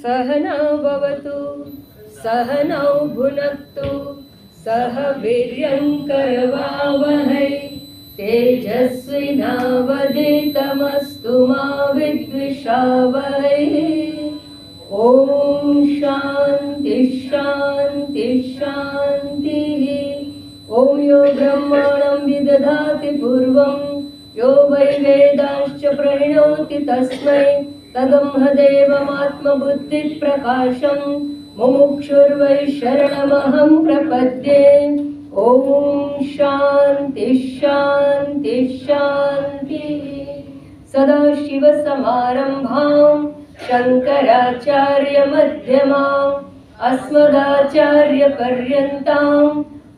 सहना भवतु सहनौ भुनक्तु सह वीर्यं करवावहै तेजस्विनावधीतमस्तु मा विद्विषावहै। ओम शांति शांति शांतिः। ओम यो ब्रह्माणं विदधाति पूर्वं यो वै वेदांश्च प्रणोति तस्मै तदंहदेवमात्मबुद्धिप्रकाशं मुमुक्षुर्वै शरणमहं प्रपद्ये। ओम शांति शांति शांतिः। सदाशिवसमारम्भां शङ्कराचार्यमध्यमाम् अस्मदाचार्यपर्यन्तां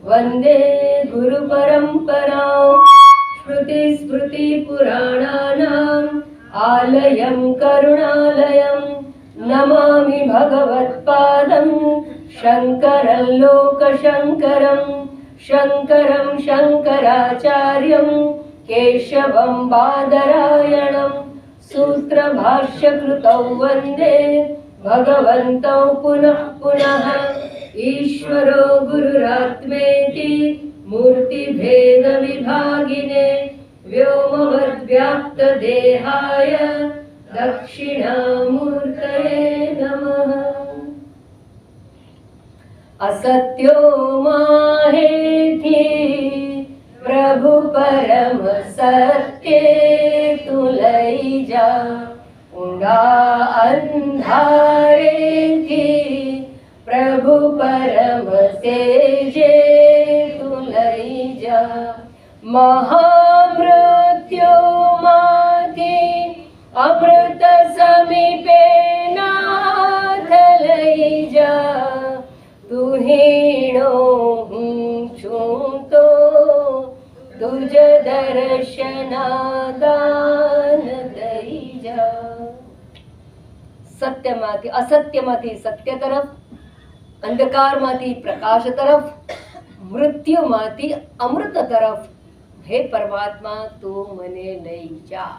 वन्दे गुरुपरम्पराम्। श्रुतिस्मृतिपुराणानाम् आलयं करुणालयं नमामि भगवत्पादं शङ्करं लोकशङ्करं शङ्करं शङ्कराचार्यं केशवं बादरायणं सूत्रभाष्यकृतौ वन्दे भगवन्तौ पुनः पुनः। ईश्वरो गुरुरात्मेति मूर्तिभेदविभागिने व्योमवद्व्याप्तदेहाय दक्षिणामूर्तये नमः। असत्यो माहेति प्रभु परम सत्य तू लई जा ऊंडा अंधारे थी प्रभु परम तेजे तू लई जा। महामृत्यु माथी अमृत समीपे नाथ लई जा तू हीणो हूँ छूं तो तुझ दर्शनादान दई जा। सत्यમાંથી અસત્યમાંથી સત્ય તરફ, અંધકારમાંથી પ્રકાશ તરફ, મૃત્યુમાંથી અમૃત તરફ હે પરમાત્મા તું મને લઈ જા।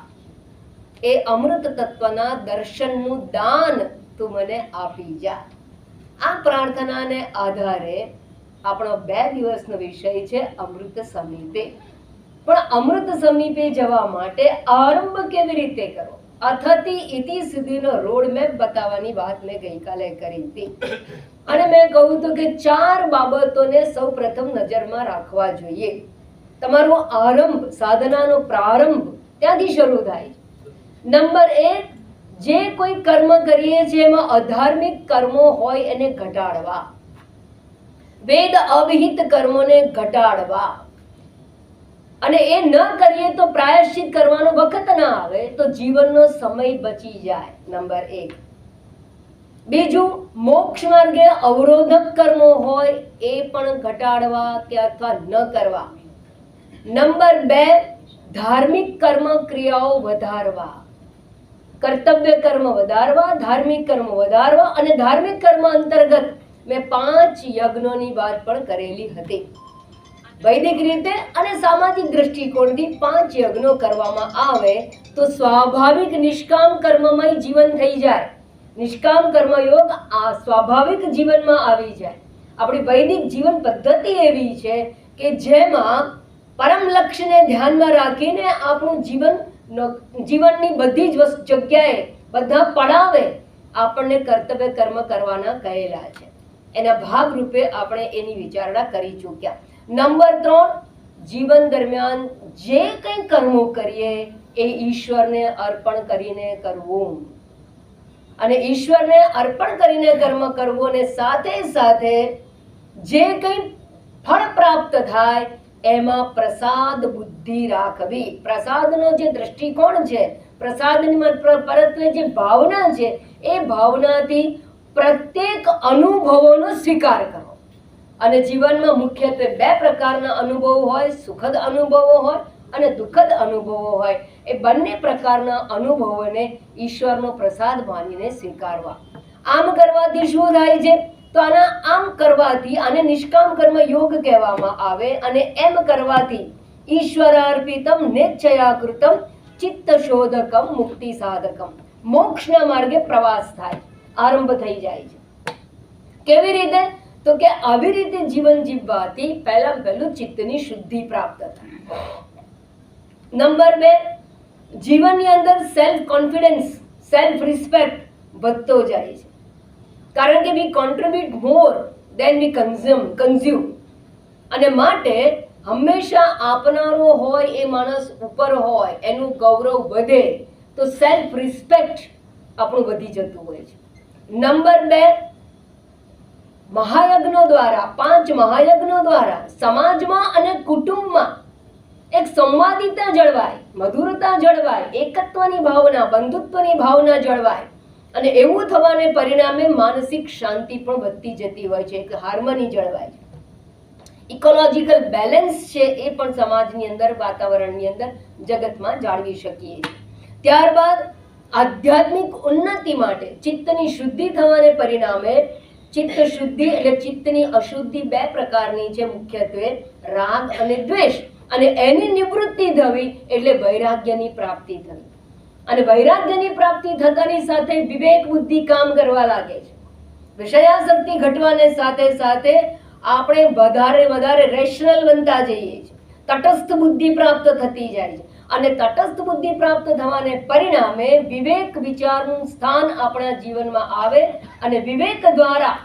એ અમૃત તત્વના દર્શનનું દાન તું મને આપી જા। આ પ્રાર્થનાને આધારે આપણો 2 દિવસનો વિષય છે અમૃત સમીપે। પણ અમૃત સમીપે જવા માટે આરંભ કેવી રીતે કરવો, અથથી ઇતિ સુધીનો રોડ મેપ બતાવવાની વાત મેં ગઈકાલે કરી હતી અને મેં કહ્યું હતું કે 4 બાબતોને સૌ પ્રથમ નજરમાં રાખવા જોઈએ। તમારો આરંભ, સાધનાનો પ્રારંભ ત્યાંથી શરૂ થાય। નંબર 1, જે કોઈ કર્મ કરીએ છીએ એમાં અધાર્મિક કર્મો હોય એને ઘટાડવા, વેદ અવિહિત કર્મોને ઘટાડવા, અને એ ન કરીએ તો પ્રાયશ્ચિત કરવાનો વખત ના આવે તો જીવનનો સમય બચી જાય। નંબર 1। બીજું, મોક્ષ માર્ગે અવરોધક કર્મો હોય એ પણ ઘટાડવા કે અથવા ન કરવા। નંબર 2, ધાર્મિક કર્મ ક્રિયાઓ વધારવા, કર્તવ્ય કર્મ વધારવા, ધાર્મિક કર્મ વધારવા। અને ધાર્મિક કર્મ અંતર્ગત મેં 5 યજ્ઞોની વાત પણ કરેલી હતી। વૈદિક રીતે અને સામાજિક દ્રષ્ટિકોણથી 5 યજ્ઞો કરવામાં આવે તો સ્વાભાવિક નિષ્કામ કર્મમય જીવન થઈ જાય। નિષ્કામ કર્મયોગ આ સ્વાભાવિક જીવનમાં આવી જાય। આપણી વૈદિક જીવન પદ્ધતિ એવી છે કે જેમાં પરમ લક્ષ્યને ધ્યાનમાં રાખીને આપણું જીવનની બધી જ જગ્યાએ, બધા પડાવે આપણને કર્તવ્ય કર્મ કરવાના કહેલા છે। એના ભાગ રૂપે આપણે એની વિચારણા કરી ચૂક્યા। નંબર 3, જીવન દરમિયાન જે કંઈ કર્મો કરીએ એ ઈશ્વરને અર્પણ કરીને કરવું, અને ઈશ્વરને અર્પણ કરીને કર્મ કરવું, અને સાથે સાથે જે કંઈ ફળ પ્રાપ્ત થાય એમાં પ્રસાદ બુદ્ધિ રાખવી। પ્રસાદનો જે દ્રષ્ટિકોણ છે, પ્રસાદની પરત્વે જે ભાવના છે એ ભાવનાથી પ્રત્યેક અનુભવોનો સ્વીકાર કરો। અને જીવનમાં મુખ્યત્વે 2 પ્રકારના અનુભવો હોય, સુખદ અનુભવો હોય અને દુઃખદ અનુભવો હોય। એ બંને પ્રકારના અનુભવોને ઈશ્વરનો પ્રસાદ માનીને સ્વીકારવા। આમ કરવાથી શું થાય છે તો આમ કરવાથી આને નિષ્કામ કર્મ યોગ કહેવામાં આવે, અને એમ કરવાથી ઈશ્વરાર્પિતમ નેચ્છયાકૃતમ ચિત્ત શોધકમ મુક્તિ સાધકમ, મોક્ષના માર્ગે પ્રવાસ થાય। આરંભ થઈ જાય છે. કેવી રીતે? તો કે આવી રીતે જીવન જીવવાથી પહેલું ચિત્તની શુદ્ધિ પ્રાપ્ત થાય. નંબર 2, જીવનની અંદર સેલ્ફ કોન્ફિડન્સ, સેલ્ફ રિસ્પેક્ટ વધતો જાય છે. કારણ કે વી કોન્ટ્રીબ્યુટ મોર દેન વી કન્ઝ્યુમ, અને માટે હંમેશા આપનારો હોય એ માણસ ઉપર હોય, એનું ગૌરવ વધે તો સેલ્ફ રિસ્પેક્ટ આપણું વધી જતું હોય છે. નંબર 2, મહાયજ્ઞો દ્વારા, 5 મહાયજ્ઞો દ્વારા સમાજમાં અને કુટુંબમાં એક સંવાદિતા જળવાય, મધુરતા જળવાય, એકત્વની ભાવના, બંધુત્વની ભાવના જળવાય, અને એવું થવાને પરિણામે માનસિક શાંતિ પણ વધતી જતી હોય છે, એક હાર્મની જળવાય છે. ઇકોલોજીકલ બેલેન્સ છે એ પણ સમાજની અંદર, વાતાવરણની અંદર, જગતમાં જાળવી શકીએ છીએ. ત્યારબાદ આધ્યાત્મિક ઉન્નતિ માટે ચિત્તની શુદ્ધિ થવાને પરિણામે, ચિત્ત શુદ્ધિ એટલે ચિત્તની અશુદ્ધિ 2 પ્રકારની છે, મુખ્યત્વે રાગ અને દ્વેષ, અને એની નિવૃત્તિ થવી એટલે વૈરાગ્યની પ્રાપ્તિ થવી. અને વૈરાગ્યની પ્રાપ્તિ થતાની સાથે વિવેક બુદ્ધિ કામ કરવા લાગે છે. વિષયાસક્તિ ઘટવાને સાથે સાથે આપણે વધારે રેશનલ બનતા જઈએ છીએ, તટસ્થ બુદ્ધિ પ્રાપ્ત થતી જાય છે, અને તટસ્થ બુદ્ધિ પ્રાપ્ત થવાને પરિણામે વિવેક વિચારનું સ્થાન આપણા જીવનમાં આવે, અને વિવેક દ્વારા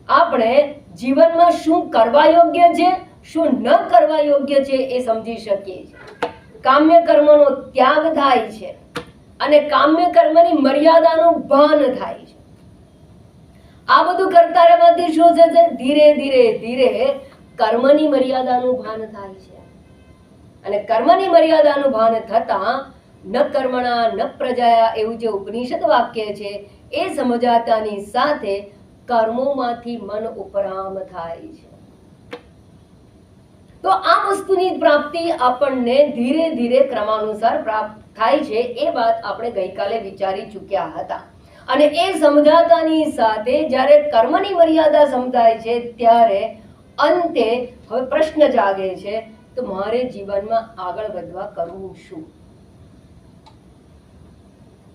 આપણે જીવનમાં શું કરવા યોગ્ય છે, શું ન કરવા યોગ્ય છે એ સમજી શકીએ છીએ. કામ્ય કર્મનો ત્યાગ થાય છે, અને કામ્ય કર્મની મર્યાદાનું ભાન થાય છે. આ બધું કરતા રહેવાથી શું થશે? ધીરે ધીરે કર્મની મર્યાદાનું ભાન થાય છે, અને કર્મની મર્યાદાનું ભાન થતા ન કર્મણા ન પ્રજાયા એવું જે ઉપનિષદ વાક્ય છે એ સમજાતાની સાથે કર્મોમાંથી મન ઉપરામ થાય છે. તો આ વસ્તુની પ્રાપ્તિ આપણને ધીરે ધીરે ક્રમાનુસાર પ્રાપ્ત થાય છે. એ વાત આપણે ગઈકાલે વિચારી ચૂક્યા હતા, અને એ સમજાતાની સાથે જ્યારે કર્મની મર્યાદા સમજાય છે ત્યારે અંતે હવે પ્રશ્ન જાગે છે, તો મારે જીવનમાં આગળ વધવા કરવું શું?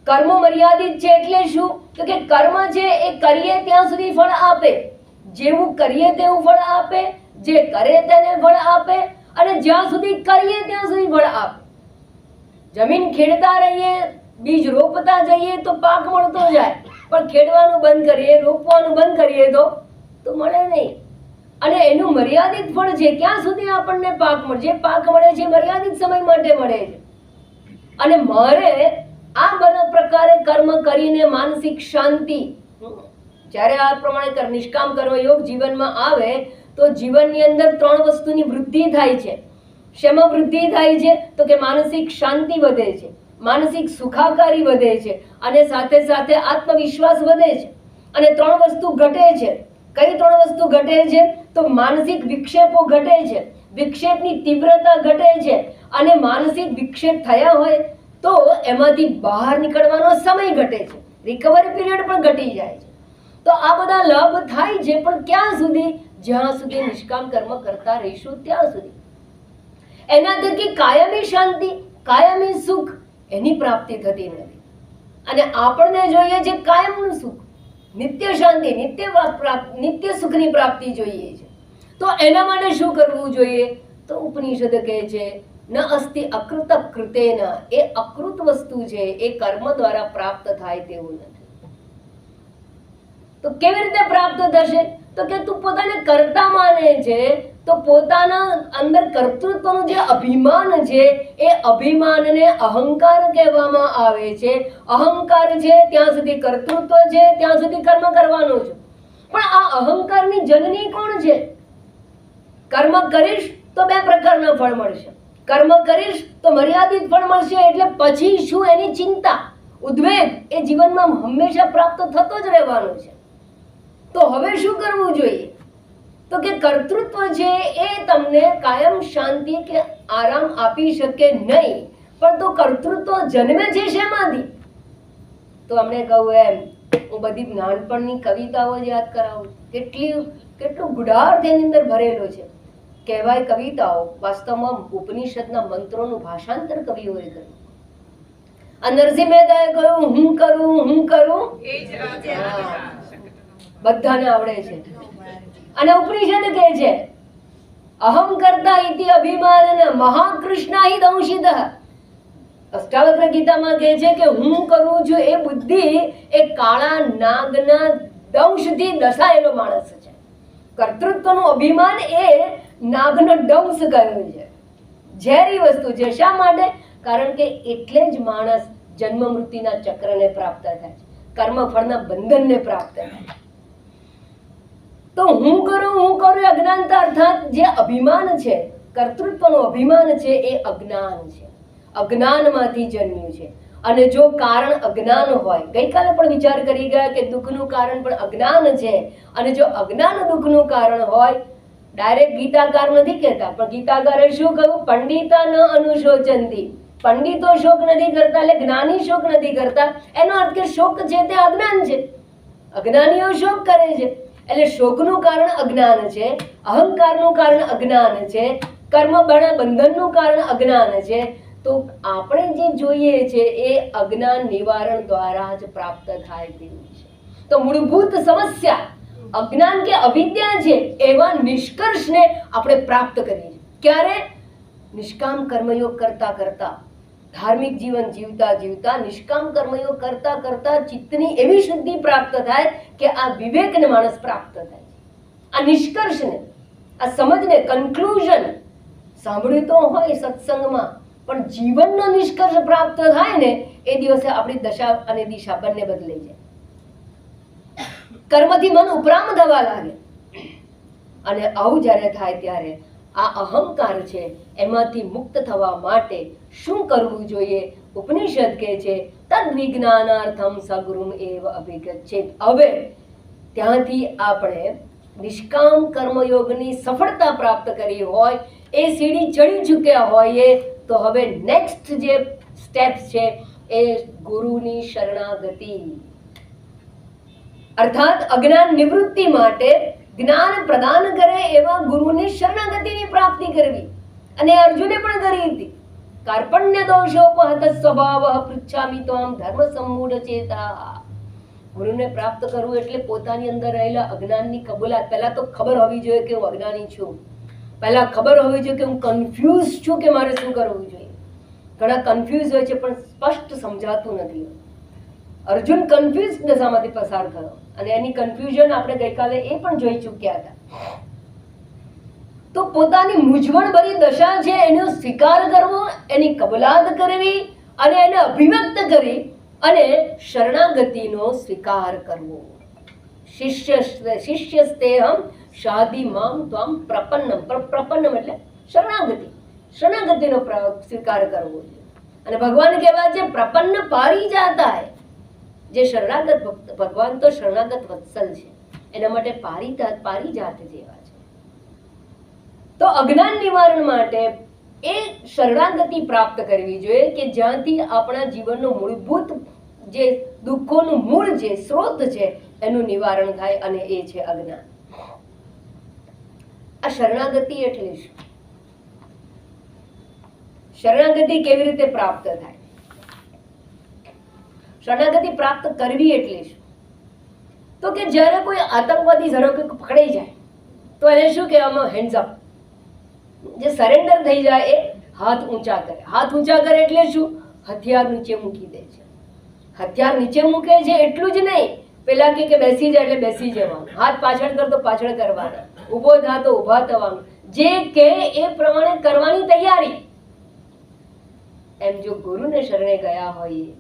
કર્મ મર્યાદિત છે એટલે શું? તો કે કર્મ છે એ કરીએ ત્યાં સુધી ફળ આપે, જેવું કરીએ તેવું ફળ આપે, જે કરે તેને ફળ આપે, અને જ્યાં સુધી કરીએ ત્યાં સુધી ફળ આપે. જમીન ખેડતા રહીએ, બીજ રોપતા જઈએ તો પાક મળતો જાય, પણ ખેડવાનું બંધ કરીએ, રોપવાનું બંધ કરીએ તો મળે નહીં. અને એનું મર્યાદિત ફળ છે, ક્યાં સુધી આપણને પાક મળે? જે પાક મળે છે મર્યાદિત સમય માટે મળે છે. અને મારે આ બધા પ્રકારે કર્મ કરીને માનસિક શાંતિ, જ્યારે આ પ્રમાણે નિષ્કામ કર્મ યોગ જીવનમાં આવે તો જીવનની અંદર 3 વસ્તુની વૃદ્ધિ થાય છે. શેમાં વૃદ્ધિ થાય છે? તો કે માનસિક શાંતિ વધે છે, માનસિક સુખાકારી વધે છે, અને સાથે સાથે આત્મવિશ્વાસ વધે છે. અને 3 વસ્તુ ઘટે છે. કઈ 3 વસ્તુ ઘટે છે? તો માનસિક વિક્ષેપો ઘટે છે, વિક્ષેપની તીવ્રતા ઘટે છે, અને માનસિક વિક્ષેપ થયા હોય તો એમાંથી બહાર નીકળવાનો સમય ઘટે છે, રિકવરી પીરિયડ પણ ઘટી જાય છે. તો આ બધા લાભ થાય છે, પણ ક્યાં સુધી? જ્યાં સુધી નિષ્કામ કર્મ કરતા રહીશું ત્યાં સુધી. એના થકી કાયમી શાંતિ, કાયમી સુખ એની પ્રાપ્તિ થતી નથી, અને આપણને જોઈએ છે કાયમનું સુખ, નિત્ય શાંતિ, નિત્ય સુખની પ્રાપ્તિ જોઈએ છે. તો એના માટે શું કરવું જોઈએ? તો ઉપનિષદ કહે છે ન અસ્તિ અકૃત કૃતેન, એ અકૃત વસ્તુ છે, એ કર્મ દ્વારા પ્રાપ્ત થાય તેવું નથી. તો કેવી રીતે પ્રાપ્ત થશે? તો કે તું પોતાને કરતા માને છે, તો પોતાના અંદર કર્તૃત્વનું જે અભિમાન છે એ અભિમાનને અહંકાર કહેવામાં આવે છે. અહંકાર છે ત્યાં સુધી કર્તૃત્વ છે, ત્યાં સુધી કર્મ કરવાનું છે. પણ આ અહંકારની જનની કોણ છે? કર્મ કરીશ તો 2 પ્રકારના ફળ મળશે, કર્મ કરીશ તો મર્યાદિત ફળ મળશે, એટલે પછી શું એની ચિંતા, ઉદ્વેગ એ જીવનમાં હંમેશા પ્રાપ્ત થતો જ રહેવાનો છે. તો હવે શું કરવું જોઈએ? તો કે કર્તૃત્વ છે એ તમને કાયમ શાંતિ કે આરામ આપી શકે નહીં, પણ તો કર્તૃત્વ જન્મે છે શેમાંથી? તો અમને કહું એમ, હું બધી નાનપણની કવિતાઓ યાદ કરાવું, કેટલું ગુઢાર્થ એની અંદર ભરેલો છે. કહેવાય કવિતાઓ, વાસ્તવમાં ઉપનિષદના મંત્રોનું ભાષાંતર કવિઓએ કર્યું. આ નરસિંહ મહેતાએ કહ્યું હું કરું બધાને આવડે છે. અને ઉપનિષદ કહે છે અહમ કરતા ઇતિ અભિમાન મહાકૃષ્ણ હિ દંશિત. અષ્ટાવક્ર ગીતામાં કહે છે કે હું કરું છું એ બુદ્ધિ એ કાળા નાગના દંશથી દસાયેલો માણસ છે. કર્તૃત્વનું અભિમાન એ નાગનો દંશ કર્યો છે, ઝેરી વસ્તુ છે. શા માટે? કારણ કે એટલે જ માણસ જન્મ મૃત્યુના ચક્રને પ્રાપ્ત થાય છે, કર્મફળના બંધનને પ્રાપ્ત થાય છે. તો હું કરું અજ્ઞાનતા, અર્થાત જે અભિમાન છે, કર્તૃત્વનું અભિમાન છે એ અજ્ઞાન છે, અજ્ઞાનમાંથી જન્મ્યું છે. અને જો કારણ અજ્ઞાન હોય, ગઈકાલે પણ વિચાર કરી ગયા કે દુઃખનું કારણ પણ અજ્ઞાન છે, અને જો અજ્ઞાન દુઃખનું કારણ હોય, ડાયરેક્ટ ગીતાકાર નથી કહેતા, પણ ગીતાકારે શું કહ્યું? પંડિતા ન અનુશોચંતી. પંડિતો શોક નથી કરતા એટલે જ્ઞાની શોક નથી કરતા. એનો અર્થ કે શોક છે તે અજ્ઞાન છે, અજ્ઞાનીઓ શોક કરે છે. એટલે શોકનું કારણ અજ્ઞાન છે, અહંકારનું કારણ અજ્ઞાન છે, કર્મ બંધનનું કારણ અજ્ઞાન છે. તો આપણે જે જોઈએ છે એ અજ્ઞાન નિવારણ દ્વારા જ પ્રાપ્ત થાય તેવું છે. તો મૂળભૂત સમસ્યા અજ્ઞાન કે અવિદ્યા છે એવા નિષ્કર્ષને આપણે પ્રાપ્ત કરીએ. ક્યારે? નિષ્કામ કર્મયોગ કરતા કરતા, ધાર્મિક જીવન જીવતા જીવતા નિષ્કામ કર્મયોગ કરતા કરતા ચિત્તની એવી શુદ્ધિ પ્રાપ્ત થાય કે આ વિવેકને માણસ પ્રાપ્ત થાય. આ નિષ્કર્ષને, આ સમજને, કન્ક્લુઝન સાંભળ્યું તો હોય સત્સંગમાં, પણ જીવનનો નિષ્કર્ષ પ્રાપ્ત થાય ને એ દિવસે આપણી દશા અને દિશા બંને બદલાઈ જાય. કર્મથી મન ઉપરામ થવા લાગે. અને આવું જ્યારે થાય ત્યારે આ અહંકાર છે એમાંથી મુક્ત થવા માટે શું કરવું જોઈએ? ઉપનિષદ કહે છે તદ વિજ્ઞાનાર્થમ સગુરુમ એવ અભિગચ્છેત. હવે ત્યાંથી આપણે નિષ્કામ કર્મયોગની સફળતા પ્રાપ્ત કરી હોય, એ સીડી ચડી ચૂક્યા હોઈએ, તો હવે નેક્સ્ટ જે સ્ટેપ છે એ ગુરુની શરણાગતિ, અર્થાત અજ્ઞાન નિવૃત્તિ માટે જ્ઞાન પ્રદાન કરે એવા ગુરુની શરણાગતિની પ્રાપ્તિ કરવી. અને અર્જુને પણ કરી હતી. કાર્પણ્ય દોષોપહત સ્વભાવ પૃચ્છામિ ત્વામ ધર્મ સમ્મૂઢ ચેતા. ગુરુને પ્રાપ્ત કરવું એટલે પોતાની અંદર રહેલા અજ્ઞાનની કબૂલાત. પહેલા તો ખબર હોવી જોઈએ કે હું અજ્ઞાની છું, પહેલા ખબર હોવી જોઈએ કે હું કન્ફ્યુઝ છું કે મારે શું કરવું જોઈએ. ઘણા કન્ફ્યુઝ હોય છે પણ સ્પષ્ટ સમજાતું નથી. અર્જુન કન્ફ્યુઝ દશામાંથી પસાર થયો, અને એની કન્ફ્યુઝન આપણે ગઈકાલે એ પણ જોઈ ચૂક્યા હતા. તો પોતાની મૂંઝવણ ભરી દશા છે એનો સ્વીકાર કરવો, એની કબૂલાત કરવી અને એને અભિવ્યક્ત કરી અને શરણાગતિનો સ્વીકાર કરવો. શિષ્યસ્તેહમ શાદી મામ ત્વામ પ્રપન્નમ. પ્રપન્નમ એટલે શરણાગતિ, શરણાગતિનો સ્વીકાર કરવો છે. અને ભગવાન કહેવાય છે પ્રપન્ન પારી જાતા હૈ. જે શરણાગત ભક્ત, ભગવાન તો શરણાગત વત્સલ છે, એના માટે પારિજાત જેવા છે. તો અજ્ઞાન નિવારણ માટે એ શરણાગતિ પ્રાપ્ત કરવી જોઈએ કે જ્યાંથી આપણા જીવનનો મૂળભૂત જે દુઃખોનું મૂળ જે સ્ત્રોત છે એનું નિવારણ થાય, અને એ છે અજ્ઞાન. આ શરણાગતિ એટલે શું? શરણાગતિ કેવી રીતે પ્રાપ્ત થાય? શરણાગતિ પ્રાપ્ત કરવી એટલે શું? તો કે જ્યારે કોઈ આતંકવાદી ધારો કે પકડાઈ જાય તો એને શું કહેવામાં? Hands up. જે સરેન્ડર થઈ જાય એ હાથ ઊંચા કરે. હાથ ઊંચા કરે એટલે શું? હથિયાર નીચે મૂકી દે છે. હથિયાર નીચે મૂકે છે એટલું જ નહીં, પેલા કે બેસી જાય એટલે બેસી જવાનું, હાથ પાછળ કર તો પાછળ કરવાના, ઊભો થા તો ઊભા થવાનું, જે કે એ પ્રમાણે કરવાની તૈયારી. એમ જો ગુરુને શરણે ગયા હોઈએ,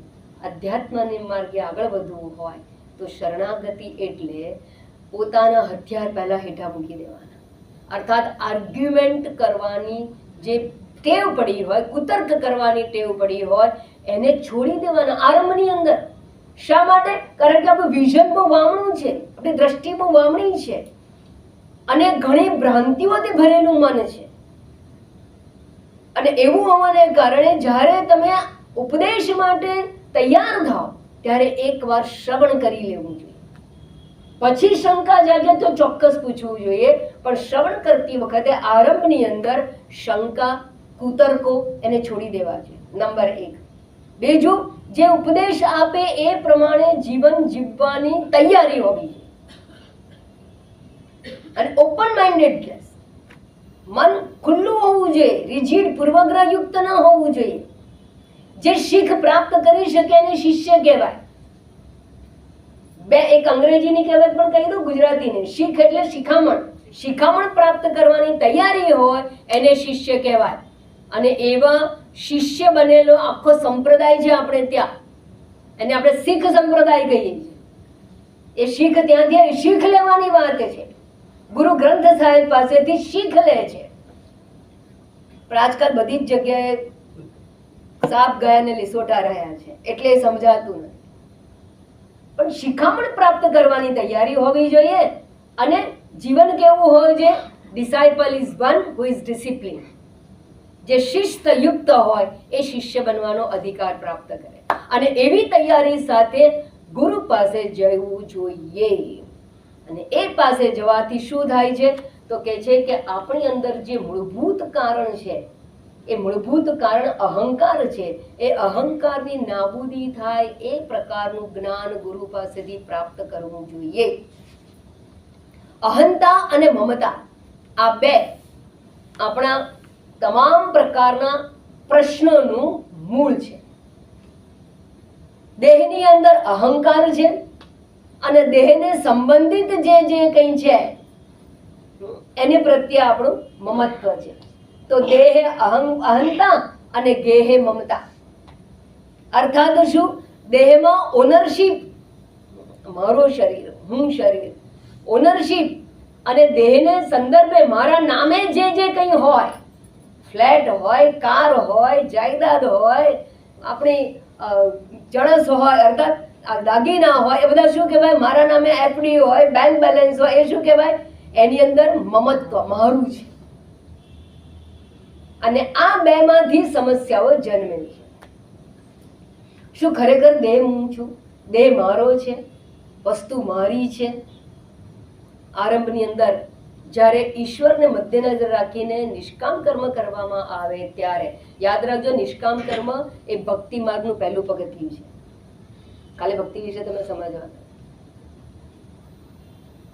અધ્યાત્મની માર્ગે આગળ વધવું હોય તો શરણાગતિ એટલે પોતાના હથિયાર પહેલા હેઠા મૂકી દેવાના. અર્થાત આર્ગ્યુમેન્ટ કરવાની જે ટેવ પડી હોય, કુતર્ક કરવાની ટેવ પડી હોય, એને છોડી દેવાના આરંભની અંદર. શા માટે? કારણ કે આપણું વિઝન બહુ વામણું છે, આપણી દ્રષ્ટિ બહુ વામણી છે, અને ઘણી ભ્રાંતિઓથી ભરેલું મન છે. અને એવું હોવાને કારણે જ્યારે તમે ઉપદેશ માટે તૈયાર થાવ ત્યારે એકવાર શ્રવણ કરી લેવું જોઈએ. પછી શંકા જાગે તો ચોક્કસ પૂછવું જોઈએ, પણ શ્રવણ કરતી વખતે આરંભની અંદર શંકા, કુતર્કો એને છોડી દેવા જોઈએ. નંબર 1. બીજું, જે ઉપદેશ આપે એ પ્રમાણે જીવન જીવવાની તૈયારી હોવી જોઈએ અને ઓપન માઇન્ડેડનેસ, મન ખુલ્લું હોવું જોઈએ, રિજિડ પૂર્વગ્રહ યુક્ત ન હોવું જોઈએ. જે શીખ પ્રાપ્ત કરી શકે એને શિષ્ય કહેવાય. એક અંગ્રેજીની કહેવત પણ કહી દઉં, ગુજરાતીની. શીખ એટલે શિખામણ. શિખામણ પ્રાપ્ત કરવાની તૈયારી હોય એને શિષ્ય કહેવાય. અને એવા શિષ્ય બનેલો આખો સંપ્રદાય છે આપણે ત્યાં, એને આપણે શીખ સંપ્રદાય કહીએ છીએ. એ શીખ ત્યાંથી શીખ લેવાની વાત છે. ગુરુ ગ્રંથ સાહેબ પાસેથી શીખ લે છે. પણ આજકાલ બધી જ જગ્યાએ સાપ ગયા ને લીસોટા રહ્યા છે, એટલે એ સમજાતું નથી. પણ શિખામણ પ્રાપ્ત કરવાની તૈયારી હોવી જોઈએ. અને જીવન કેવું હોય છે? Disciple is one who is discipline. જે શિસ્ત યુક્ત હોય એ શિષ્ય બનવાનો અધિકાર પ્રાપ્ત કરે. અને એવી તૈયારી સાથે ગુરુ પાસે જવું જોઈએ. અને એ પાસે જવાથી શું થાય છે? તો કે છે કે આપણી અંદર જે મૂળભૂત કારણ છે, એ મૂળભૂત કારણ અહંકાર છે. એ અહંકારની નાબૂદી થાય એ પ્રકારનું જ્ઞાન ગુરુ પાસેથી પ્રાપ્ત કરવું જોઈએ. અહંતા અને મમતા, આ બે આપણા તમામ પ્રકારના પ્રશ્નોનું મૂળ છે. દેહની અંદર અહંકાર છે અને દેહને સંબંધિત જે કંઈ છે એની પ્રત્યે આપણું મમત્વ છે. તો દેહ અહંતા અને ગેહે મમતા. અર્થાત શું? દેહમાં ઓનરશિપ, મારું શરીર, હું શરીર, ઓનરશિપ. અને દેહને સંદર્ભે મારા નામે જે કંઈ હોય, ફ્લેટ હોય, કાર હોય, જાયદાદ હોય, આપણી ચણસ હોય, અર્થાત દાગીના હોય, એ બધા શું કહેવાય? મારા નામે એફડી હોય, બેંક બેલેન્સ હોય, એ શું કહેવાય? એની અંદર મમત્વ, મારું છે. અને આ બે માંથી સમસ્યાઓ જન્મે છે. શું ખરેખર દેહ હું છું? દેહ મારો છે? વસ્તુ મારી છે? આરંભની અંદર જ્યારે ઈશ્વરને મધ્યનજર રાખીને નિષ્કામ કર્મ કરવામાં આવે ત્યારે યાદ રાખજો, નિષ્કામ કર્મ એ ભક્તિ માર્ગનું પહેલું પગથિયું છે. કાલે ભક્તિ વિશે તમે સમજવા.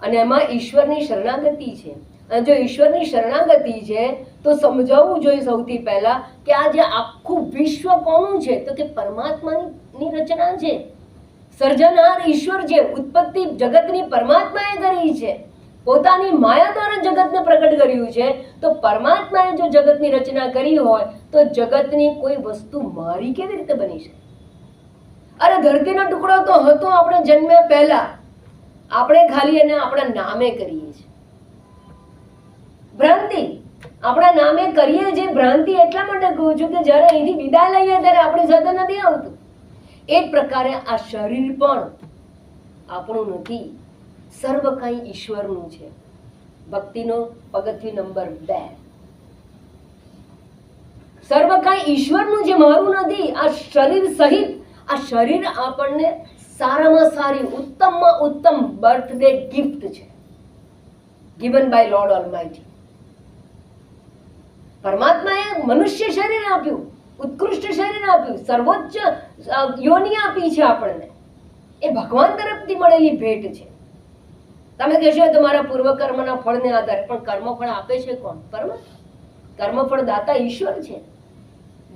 અને એમાં ઈશ્વરની શરણાગતિ છે. અને જો ઈશ્વરની શરણાગતિ છે તો સમજાવવું જોઈએ સૌથી પહેલા કે આ જે આખું વિશ્વ કોનું છે? તો કે પરમાત્માની રચના છે. સર્જનહાર ઈશ્વર છે. ઉત્પત્તિ જગતની પરમાત્માએ કરી છે. પોતાની માયા દ્વારા જગતને પ્રગટ કર્યું છે. તો પરમાત્માએ જો જગતની રચના કરી હોય તો જગતની કોઈ વસ્તુ મારી કેવી રીતે બની શકે? અરે ધરતીનો ટુકડો તો હતો આપણે જન્મ્યા પહેલા, આપણે ખાલી એને આપણા નામે કરીએ છીએ. ભ્રાંતિ આપણા નામે કરીએ છીએ. ભ્રાંતિ એટલા માટે કહું છું કે જ્યારે અહીંથી વિદાય લઈએ ત્યારે આપણી સાથે નથી આવતું. એ જ પ્રકારે આ શરીર પણ આપણું નથી, સર્વ કંઈ ઈશ્વરનું છે. ભક્તિનો પગથિયું નંબર 2. સર્વ કંઈ ઈશ્વરનું છે, મારું નથી. આ શરીર સહિત આ શરીર આપણને સારામાં સારી, ઉત્તમમાં ઉત્તમ બર્થડે ગિફ્ટ છે, given by Lord Almighty. પરમાત્માએ મનુષ્ય શરીર આપ્યું, ઉત્કૃષ્ટ શરીર આપ્યું, સર્વોચ્ચ યોનિ આપી છે આપણને. એ ભગવાન તરફથી મળેલી ભેટ છે. તમે કહેશો તમારા પૂર્વ કર્મના ફળને આધારે, પણ કર્મફળ આપે છે કોણ? પરમાત્મા. કર્મફળ દાતા ઈશ્વર છે.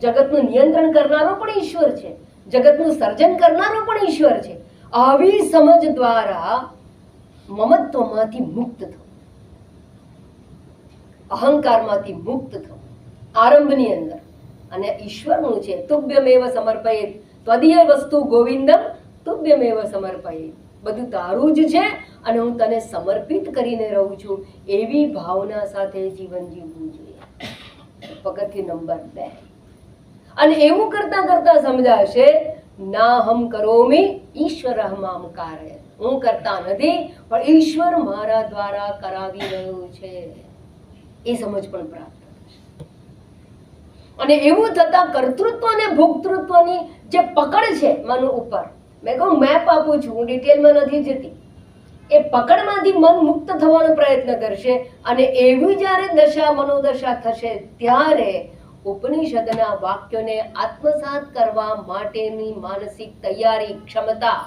જગતનું નિયંત્રણ કરનારો પણ ઈશ્વર છે. જગતનું સર્જન કરનારો પણ ઈશ્વર છે. આવી સમજ દ્વારા મમત્વમાંથી મુક્ત થવું, અહંકારમાંથી મુક્ત થવું આરંભની અંદર. અને ઈશ્વરનું છે. તુભ્યમેવ સમર્પયેત ત્વદીય વસ્તુ ગોવિંદમ તુભ્યમેવ સમર્પયેત. બધું તારું જ છે અને હું તને સમર્પિત કરીને રહું છું. એવી ભાવના સાથે જીવન જીવવું જોઈએ. પગથિયું નંબર 2. અને એવું કરતા કરતા સમજાશે, ના હમ કરોમી ઈશ્વર મામ કારયત. હું કરતા નથી પણ ઈશ્વર મારા દ્વારા કરાવી રહ્યું છે. એ સમજ પણ પ્રાપ્ત થશે. અને એવું થતા કર્તૃત્વ અને ભોક્તૃત્વની જે પકડ છે મન ઉપર, મેં કહું મેપ આપું છું, હું ડિટેલમાં નથી જતી. એ પકડમાંથી મન મુક્ત થવાનો પ્રયત્ન કરશે. અને એવી જ્યારે દશા મનોદશા થશે ત્યારે ઉપનિષદના વાક્યોને આત્મસાત કરવા માટેની માનસિક તૈયારી, ક્ષમતા,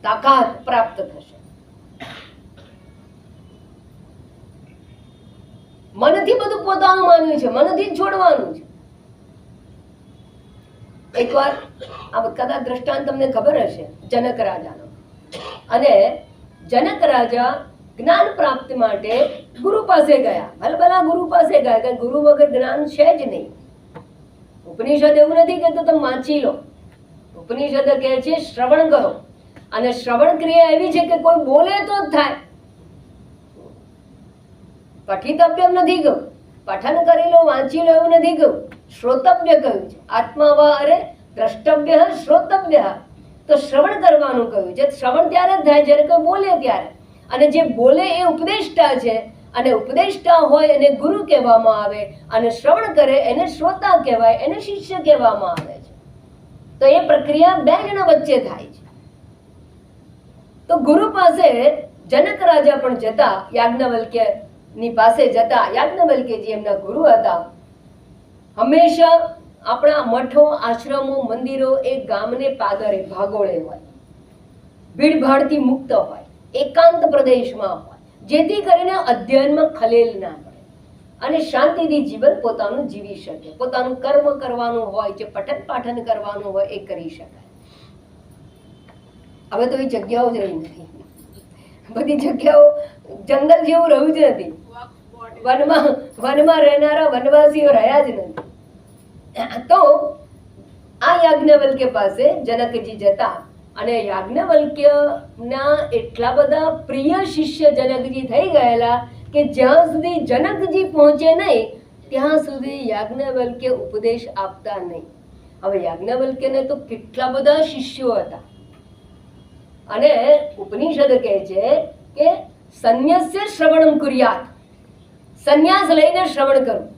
તાકાત પ્રાપ્ત થશે. મનથી બધું પોતાનું માન્યું છે, મનથી જ છોડવાનું છે. એકવાર આ કદાચ દ્રષ્ટાંત તમને ખબર હશે, જનક રાજાનો. અને જનક રાજા જ્ઞાન પ્રાપ્તિ માટે ગુરુ પાસે ગયા. ભલભલા ગુરુ પાસે ગયા, કે ગુરુ વગર જ્ઞાન છે જ નહીં. ઉપનિષદ એવું નથી કે તમે વાંચી લો. ઉપનિષદ કહે છે શ્રવણ કરો, અને શ્રવણ ક્રિયા એવી છે કે કોઈ બોલે તો જ થાય. પઠિતવ્યમ નથી કહ્યું, પઠન કરી લો, વાંચી લો એવું નથી કહ્યું. શ્રોતવ્ય કહ્યું છે. આત્મા વા અરે દ્રષ્ટવ્ય શ્રોતવ્ય. તો શ્રવણ કરવાનું કહ્યું છે. શ્રવણ ત્યારે જ થાય જ્યારે કોઈ બોલે ત્યારે. અને જે બોલે એ ઉપદેષ્ટા છે, અને ઉપદેષ્ટા હોય એને ગુરુ કહેવામાં આવે, અને શ્રવણ કરે એને શ્રોતા કહેવાય, એને શિષ્ય કહેવામાં આવે છે. તો એ પ્રક્રિયા બે જણા વચ્ચે થાય છે. તો ગુરુ પાસે જનક રાજા પણ જતા, યાજ્ઞવલ્ક્ય ની પાસે જતા. યાજ્ઞવલ્ક્યજી એમના ગુરુ હતા. હંમેશા આપણા મઠો, આશ્રમો, મંદિરો એ ગામને પાદરે, ભાગોળે હોય, ભીડભાડથી મુક્ત હોય, એકાંત પ્રદેશમાં હોય, જેથી કરીને અધ્યયનમાં ખલેલ ના પડે અને શાંતિથી જીવન પોતાનું જીવી શકે. પોતાનું કર્મ કરવાનું હોય, જે પઠન પાઠન કરવાનું હોય એ કરી શકાય. હવે તો એ જગ્યાઓ જ રહી નથી. બધી જગ્યાઓ જંગલ જેવું રહ્યું જ નથી. વનમાં રહેનારા વનવાસીઓ રહ્યા જ નથી. તો આ યાજ્ઞવલ્ક્ય પાસે જનકજી જતા, અને યાજ્ઞવલ્ક્યના એટલા બધા પ્રિય શિષ્ય જનકજી થઈ ગયેલા કે જ્યાં સુધી જનકજી પહોંચે નહીં ત્યાં સુધી યાજ્ઞવલ્ક્ય ઉપદેશ આપતા નહીં. હવે યાજ્ઞવલ્ક્યને તો કેટલા બધા શિષ્યો હતા. અને ઉપનિષદ કહે છે કે સંન્યસ્ય શ્રવણમ કુર્યાત, સંન્યાસ લઈને શ્રવણ કરવું.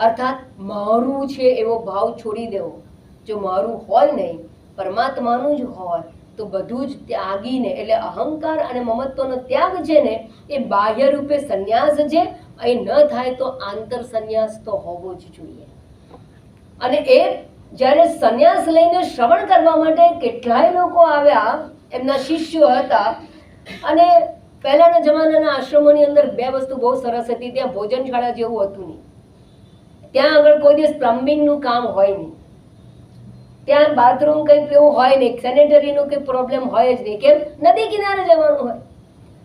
અર્થાત મારું છે એવો ભાવ છોડી દેવો. જો મારું હોય નહીં, પરમાત્માનું જ હોય, તો બધું જ ત્યાગીને, એટલે અહંકાર અને મમત્વનો ત્યાગ છે ને એ બાહ્ય રૂપે સંન્યાસ છે. એ ન થાય તો આંતર સંન્યાસ તો હોવો જ જોઈએ. અને એ જ્યારે સંન્યાસ લઈને શ્રવણ કરવા માટે કેટલાય લોકો આવ્યા, એમના શિષ્યો હતા. અને પહેલાના જમાનાના આશ્રમોની અંદર બે વસ્તુ બહુ સરસ હતી. ત્યાં ભોજનશાળા જેવું હતું નહીં. ત્યાં આગળ કોઈ દિવસ પ્લમ્બિંગનું કામ હોય નહીં. ત્યાં બાથરૂમ કંઈક એવું હોય નહીં, સેનેટરીનું કંઈ પ્રોબ્લેમ હોય જ નહીં. કેમ? નદી કિનારે જવાનું હોય,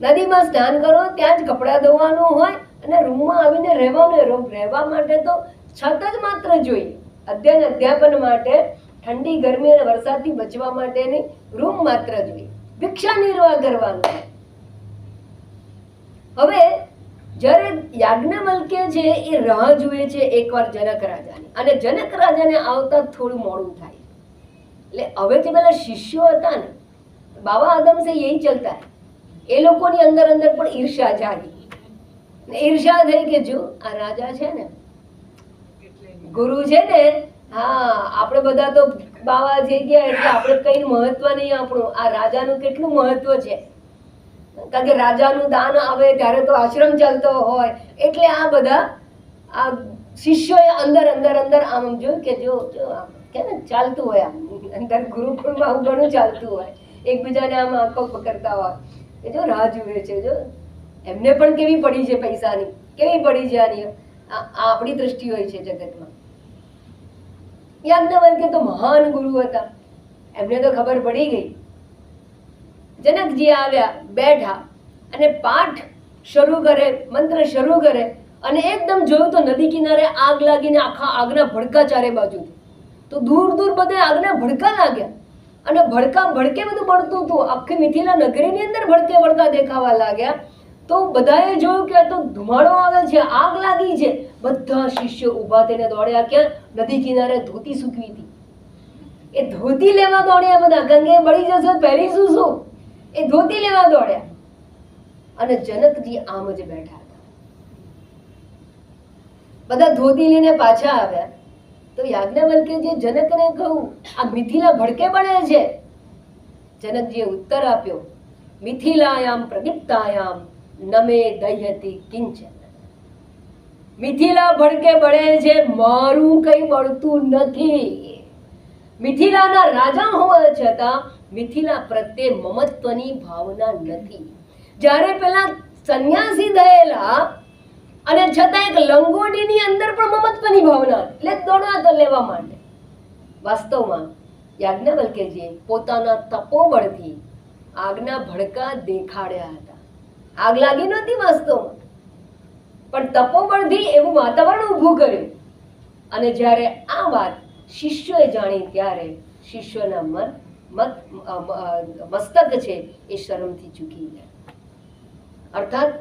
નદીમાં સ્નાન કરો, ત્યાં જ કપડાં ધોવાનું હોય, અને રૂમમાં આવીને રહેવાનું. રહેવા માટે તો છત જ માત્ર જોઈએ. અધ્યયન અધ્યાપન માટે, ઠંડી ગરમી અને વરસાદથી બચવા માટેની રૂમ માત્ર જોઈએ. ભિક્ષા નિર્વાહ કરવાનું. હવે જ્યારે યાજ્ઞવલ્ક્ય છે એ રાહ જુએ છે એકવાર જનક રાજાની, અને જનક રાજાને આવતા થોડું મોડું થાય. એટલે હવે જે પેલા શિષ્યો હતા ને, બાબા આદમ સે યહી ચલતા હૈ. એ લોકોની અંદર અંદર પણ ઈર્ષા જાગી. ઈર્ષા થઈ કે જો આ રાજા છે ને, ગુરુ છે ને, હા આપણે બધા તો બાવા થઈ ગયા એટલે આપણે કઈ મહત્વ નહીં આપણું. આ રાજાનું કેટલું મહત્વ છે. કારણ કે રાજાનું દાન આવે ત્યારે તો આશ્રમ ચાલતો હોય. એટલે આ બધા આ શિષ્યોએ અંદર અંદર અંદર આમ જોયું કે જો કે ને ચાલતું હોય, આમ અંદર ગુરુકુળમાં આવું ઘણું ચાલતું હોય. એકબીજાને આમ આંખો પકડતા હોય. એ જો રાહ જુએ છે, જો એમને પણ કેવી પડી છે પૈસાની, કેવી પડી છે આની. આપણી દ્રષ્ટિ હોય છે જગતમાં. યાજ્ઞવલ્ક્ય તો મહાન ગુરુ હતા. એમને તો ખબર પડી ગઈ. જનકજી આવ્યા, બેઠા અને પાઠ શરૂ કરે, મંત્ર શરૂ કરે, અને એકદમ જોયું તો નદી કિનારે આગ લાગીને આખા આગના ભડકા ચારે બાજુથી. તો દૂર દૂર બધે આગના ભડકા લાગ્યા, અને ભડકે બધું બળતું હતું. આખી મિથિલા નગરીની અંદર ભડકે ભડકા દેખાવા લાગ્યા. તો બધાએ જોયું કે આ તો ધુમાડો આવે છે, આગ લાગી છે. બધા શિષ્યો ઊભા થઈને દોડ્યા. ક્યાં? નદી કિનારે ધોતી સૂકવી હતી, એ ધોતી લેવા દોડ્યા બધા. ગંગે બળી જશે, પહેરીશું શું? એ ધોતી લેવા દોડ્યા. અને જનકજી આમ જ બેઠા હતા. બધા ધોતી લઈને પાછા આવ્યા. તો યાજ્ઞવલ્ક્યજી જનકને કહ્યું, આ મિથિલા ભડકે બળે છે. જનકજીએ ઉત્તર આપ્યો, મિથિલાયામ પ્રદીપ્તાયામ નમે દહ્યતિ કિંચન. મિથિલા ભડકે બળે છે, મારું કઈ બળતું નથી. મિથિલાના રાજા હોવા છતાં મિથિલા પ્રત્યે મમત્વની ભાવના નથી. જ્યારે પેલા સંન્યાસી થયેલા અને છતાં એક લંગોટીની અંદર પણ મમત્વની ભાવના, એટલે દોડવા લેવા માટે. વાસ્તવમાં યાજ્ઞવલ્ક્યજીએ પોતાના તપોબળથી આગના ભડકા દેખાડ્યા હતા. આગ લાગી નહોતી વાસ્તવમાં, પણ તપોબળથી એવું વાતાવરણ ઊભું કર્યું. અને જ્યારે આ વાત શિષ્યોએ જાણી ત્યારે શિષ્યોના મસ્તક છે એ શરમથી ઝૂકી ગયા. અર્થાત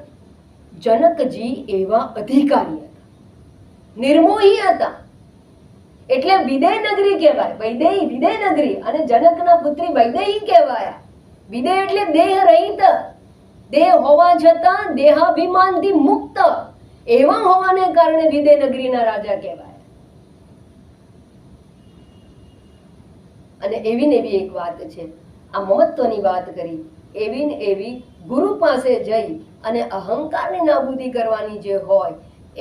જનકજી એવા અધિકારી હતા, નિર્મોહી હતા, એટલે વિદેય નગરી કહેવાય. વૈદેહી વિદેય નગરી, અને જનકના પુત્રી વૈદેહી કહેવાયા. વિદેય એટલે દેહ રહિત, દેહ હોવા છતાં દેહાભિમાનથી મુક્ત એવા હોવાને કારણે વિદેય નગરીના રાજા કહેવાય. અને એવી ને એવી એક વાત છે, આ મહત્વની વાત કરી, એવી ને એવી ગુરુ પાસે જઈ અને અહંકારની નાબૂદી કરવાની જે હોય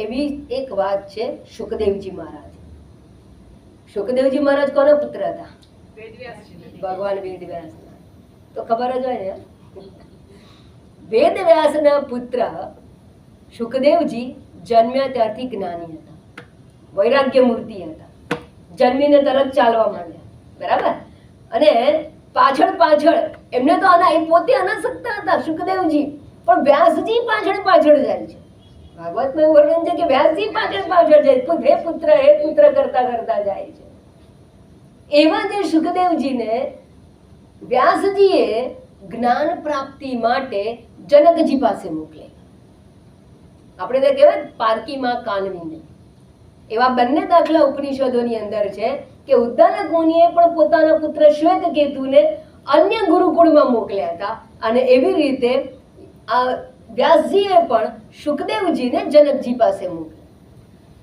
એવી એક વાત છે શુકદેવજી મહારાજ. શુકદેવજી મહારાજ કોના પુત્ર હતા? ભગવાન વેદવ્યાસના. તો ખબર જ હોય ને, વેદવ્યાસના પુત્ર શુકદેવજી જન્મ્યા ત્યારથી જ્ઞાની હતા, વૈરાગ્ય મૂર્તિ હતા, જન્મીને તરત ચાલવા માંડ્યા. બરાબર. અને પાછળ પાછળ એમને તો એ પોતે અનાસક્ત હતા શુકદેવજી, પણ વ્યાસજી પાછળ પાછળ જાય છે. ભાગવતમાં એવું વર્ણન છે કે વ્યાસજી પાછળ પાછળ જાય, હે પુત્ર હે પુત્ર કરતા કરતા જાય છે. એવા જે શુકદેવજીને વ્યાસજીએ જ્ઞાન પ્રાપ્તિ માટે જનકજી પાસે મોકલે. આપણે તો કહેવાય પારકીમાં કાનવીને, એવા બંને દાખલા ઉપનિષદોની અંદર છે કે ઉદ્દાલક મુનિએ પણ પોતાના પુત્ર શ્વેતકેતુને અન્ય ગુરુકુળમાં મોકલ્યા હતા, અને એવી રીતે આ વ્યાસજીએ પણ શુકદેવજીને જનકજી પાસે મોકલ્યા.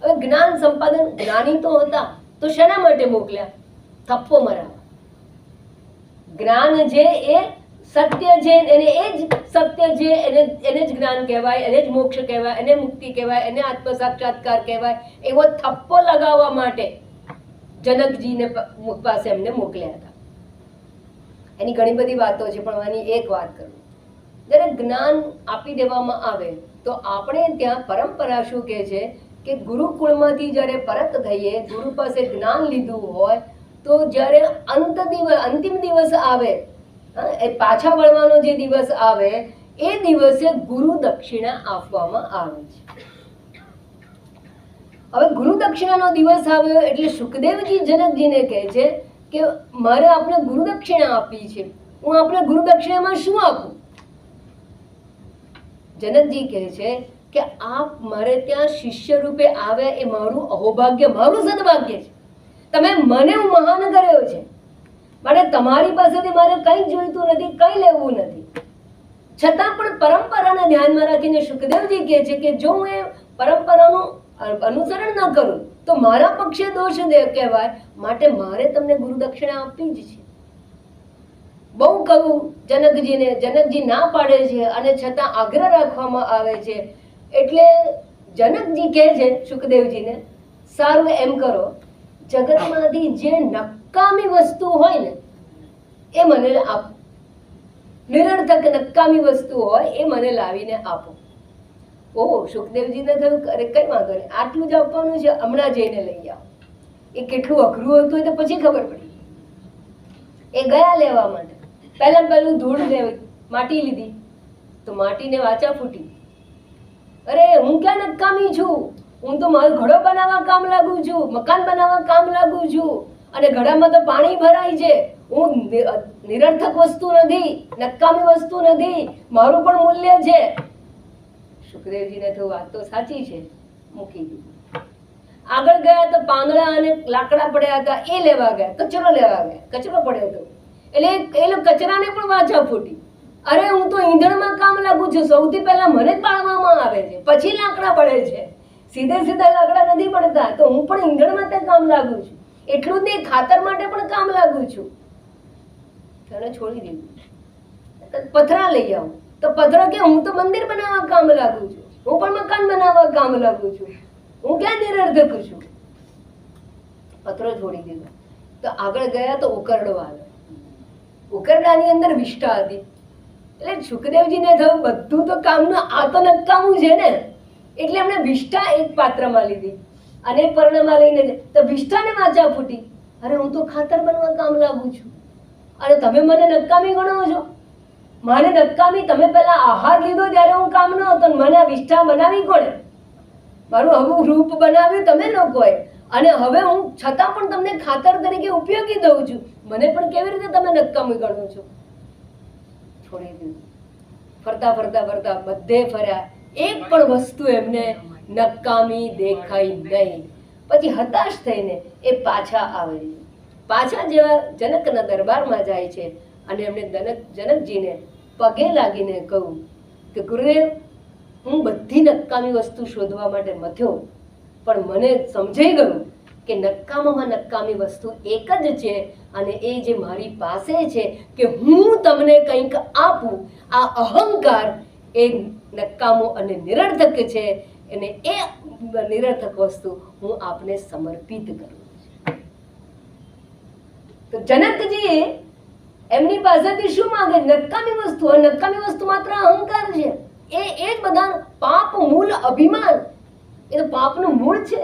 હવે જ્ઞાન સંપાદન, જ્ઞાની તો હતા તો શેના માટે મોકલ્યા? થપ્પો મરાવા. જ્ઞાન જે એ સત્ય છે, એને એ જ સત્ય છે, એને જ જ્ઞાન કહેવાય, એને જ મોક્ષ કહેવાય, એને મુક્તિ કહેવાય, એને આત્મ સાક્ષાત્કાર કહેવાય. એવો થપ્પો લગાવવા માટે જનકજીને પાસે એમને મોકલ્યા હતા. એની ઘણી બધી વાતો છે, પણ આની એક વાત કરું. જ્યારે જ્ઞાન આપી દેવામાં આવે તો આપણે ત્યાં પરંપરા શું કહે છે કે ગુરુકુળમાંથી જ્યારે પરત થઈએ, ગુરુ પાસે જ્ઞાન લીધું હોય તો જ્યારે અંતિમ દિવસ આવે, એ પાછા વળવાનો જે દિવસ આવે એ દિવસે ગુરુ દક્ષિણા આપવામાં આવે છે. હવે ગુરુ દક્ષિણાનો દિવસ આવ્યો એટલે શુકદેવજી જનકજીને કહે છે કે મારે આપણે ગુરુ દક્ષિણા આપવી છે, હું આપણે ગુરુ દક્ષિણામાં શું આપું? જનકજી કહે છે કે આપ મારે ત્યાં શિષ્ય રૂપે આવ્યા એ મારું અહોભાગ્ય, મારું સદભાગ્ય છે. તમે મને મહાન કર્યો છે, માટે તમારી પાસેથી મારે કંઈ જોઈતું નથી, કંઈ લેવું નથી. છતાં પણ પરંપરાને ધ્યાનમાં રાખીને શુકદેવજી કહે છે કે જો હું એ પરંપરાનું અનુસરણ ન કરું તો મારા પક્ષે દોષ કહેવાય, માટે મારે તમને ગુરુ દક્ષિણા આપવી જ છે. બહુ કહું જનકજીને, જનકજી ના પાડે છે અને છતાં આગ્રહ રાખવામાં આવે છે. એટલે જનકજી કહે છે શુકદેવજીને, સારું એમ કરો, જગતમાંથી જે નકામી વસ્તુ હોય ને એ મને આપો, નિરર્થક નકામી વસ્તુ હોય એ મને લાવીને આપો. ઓહો, શુકદેવજીને થયું અરે કઈ વાંધો નહીં, આટલું જ આપવાનું છે, હમણાં જઈને લઈ આવો. એ કેટલું અઘરું હતું એ તો પછી ખબર પડી. એ ગયા લેવા માટે. પહેલું ધૂળ લેવી, માટી લીધી તો માટીને વાચા ફૂટી. અરે હું ક્યાં નકામી છું, હું તો મારો ઘડો બનાવવા કામ લાગુ છું, મકાન બનાવવા કામ લાગુ છું, અને ઘડામાં તો પાણી ભરાય છે. હું નિરર્થક વસ્તુ નથી, નકામી વસ્તુ નથી, મારું પણ મૂલ્ય છે. શુકદેવજીને તો વાત તો સાચી છે, મૂકી દીધી. આગળ ગયા તો પાંદડા અને લાકડા પડ્યા હતા એ લેવા ગયા, કચરો લેવા ગયા, કચરો પડ્યો હતો એટલે એ કચરાને પણ વાચા ફૂટી. અરે હું તો ઈંધણમાં કામ લાગુ છું, સૌથી પહેલા મને જ બાળવામાં આવે છે, પછી લાકડા પડે છે. સીધા લાકડા નથી પડતા, તો હું પણ ઈંધણ માટે કામ લાગુ છું, એટલું જ નહીં ખાતર માટે પણ કામ લાગુ છું. તેને છોડી દીધું. પથરા લઈ આવું તો પથરા કે હું તો મંદિર બનાવવા કામ લાગુ છું, હું પણ મકાન બનાવવા કામ લાગુ છું. હું ક્યાં નિરર્ધક છું? પત્રો છોડી દીધો. તો આગળ ગયા તો ઉકરડો આવ્યો. ઉકરડાની અંદર વિષ્ઠા હતી. એટલે સુખદેવજીને થયું બધું તો કામનું, આ તો નકામું છે ને, એટલે એમણે વિષ્ઠા એક પાત્રમાં લીધી અને પર્ણમાં લઈને તો વિષ્ઠાને વાંચા ફૂટી. અરે હું તો ખાતર બનવા કામ લાવું છું અને તમે મને નકામી ગણો છો. મારે નકામી, તમે પેલા આહાર લીધો ત્યારે હું કામ ન હતો, મને આ વિષ્ઠા બનાવી કોણે? મારું હવું રૂપ બનાવ્યું તમે લોકોએ, અને હવે હું છતાં પણ તમને ખાતર તરીકે ઉપયોગી દઉં છું. મને પણ કેવી રીતે તમે નકામી ગણો છો? છોડી દીધું. ફરતા ફરતા ફરતા બધે ફર્યા, એક પણ વસ્તુ એમને નકામી દેખાઈ નહીં. પછી હતાશ થઈને એ પાછા આવે છે. પાછા જેવા જનકના દરબારમાં જાય છે અને એમણે જનકજીને પગે લાગીને કહ્યું કે ગુરુદેવ, હું બધી નકામી વસ્તુ શોધવા માટે મથ્યો, પણ મને સમજાઈ ગયું કે નકામામાં નકામી વસ્તુ એક જ છે, અને એ જે મારી પાસે છે કે હું તમને કંઈક આપું, આ અહંકાર એ નકામો અને નિરર્થક છે, અને એ નિરર્થક વસ્તુ હું આપને સમર્પિત કરું છું. તો જનકજી એમની પાસેથી શું માંગે? નકામી વસ્તુ. નકામી વસ્તુ માત્ર અહંકાર છે. એ જ બધા પાપ મૂળ અભિમાન, એ તો પાપનું મૂળ છે,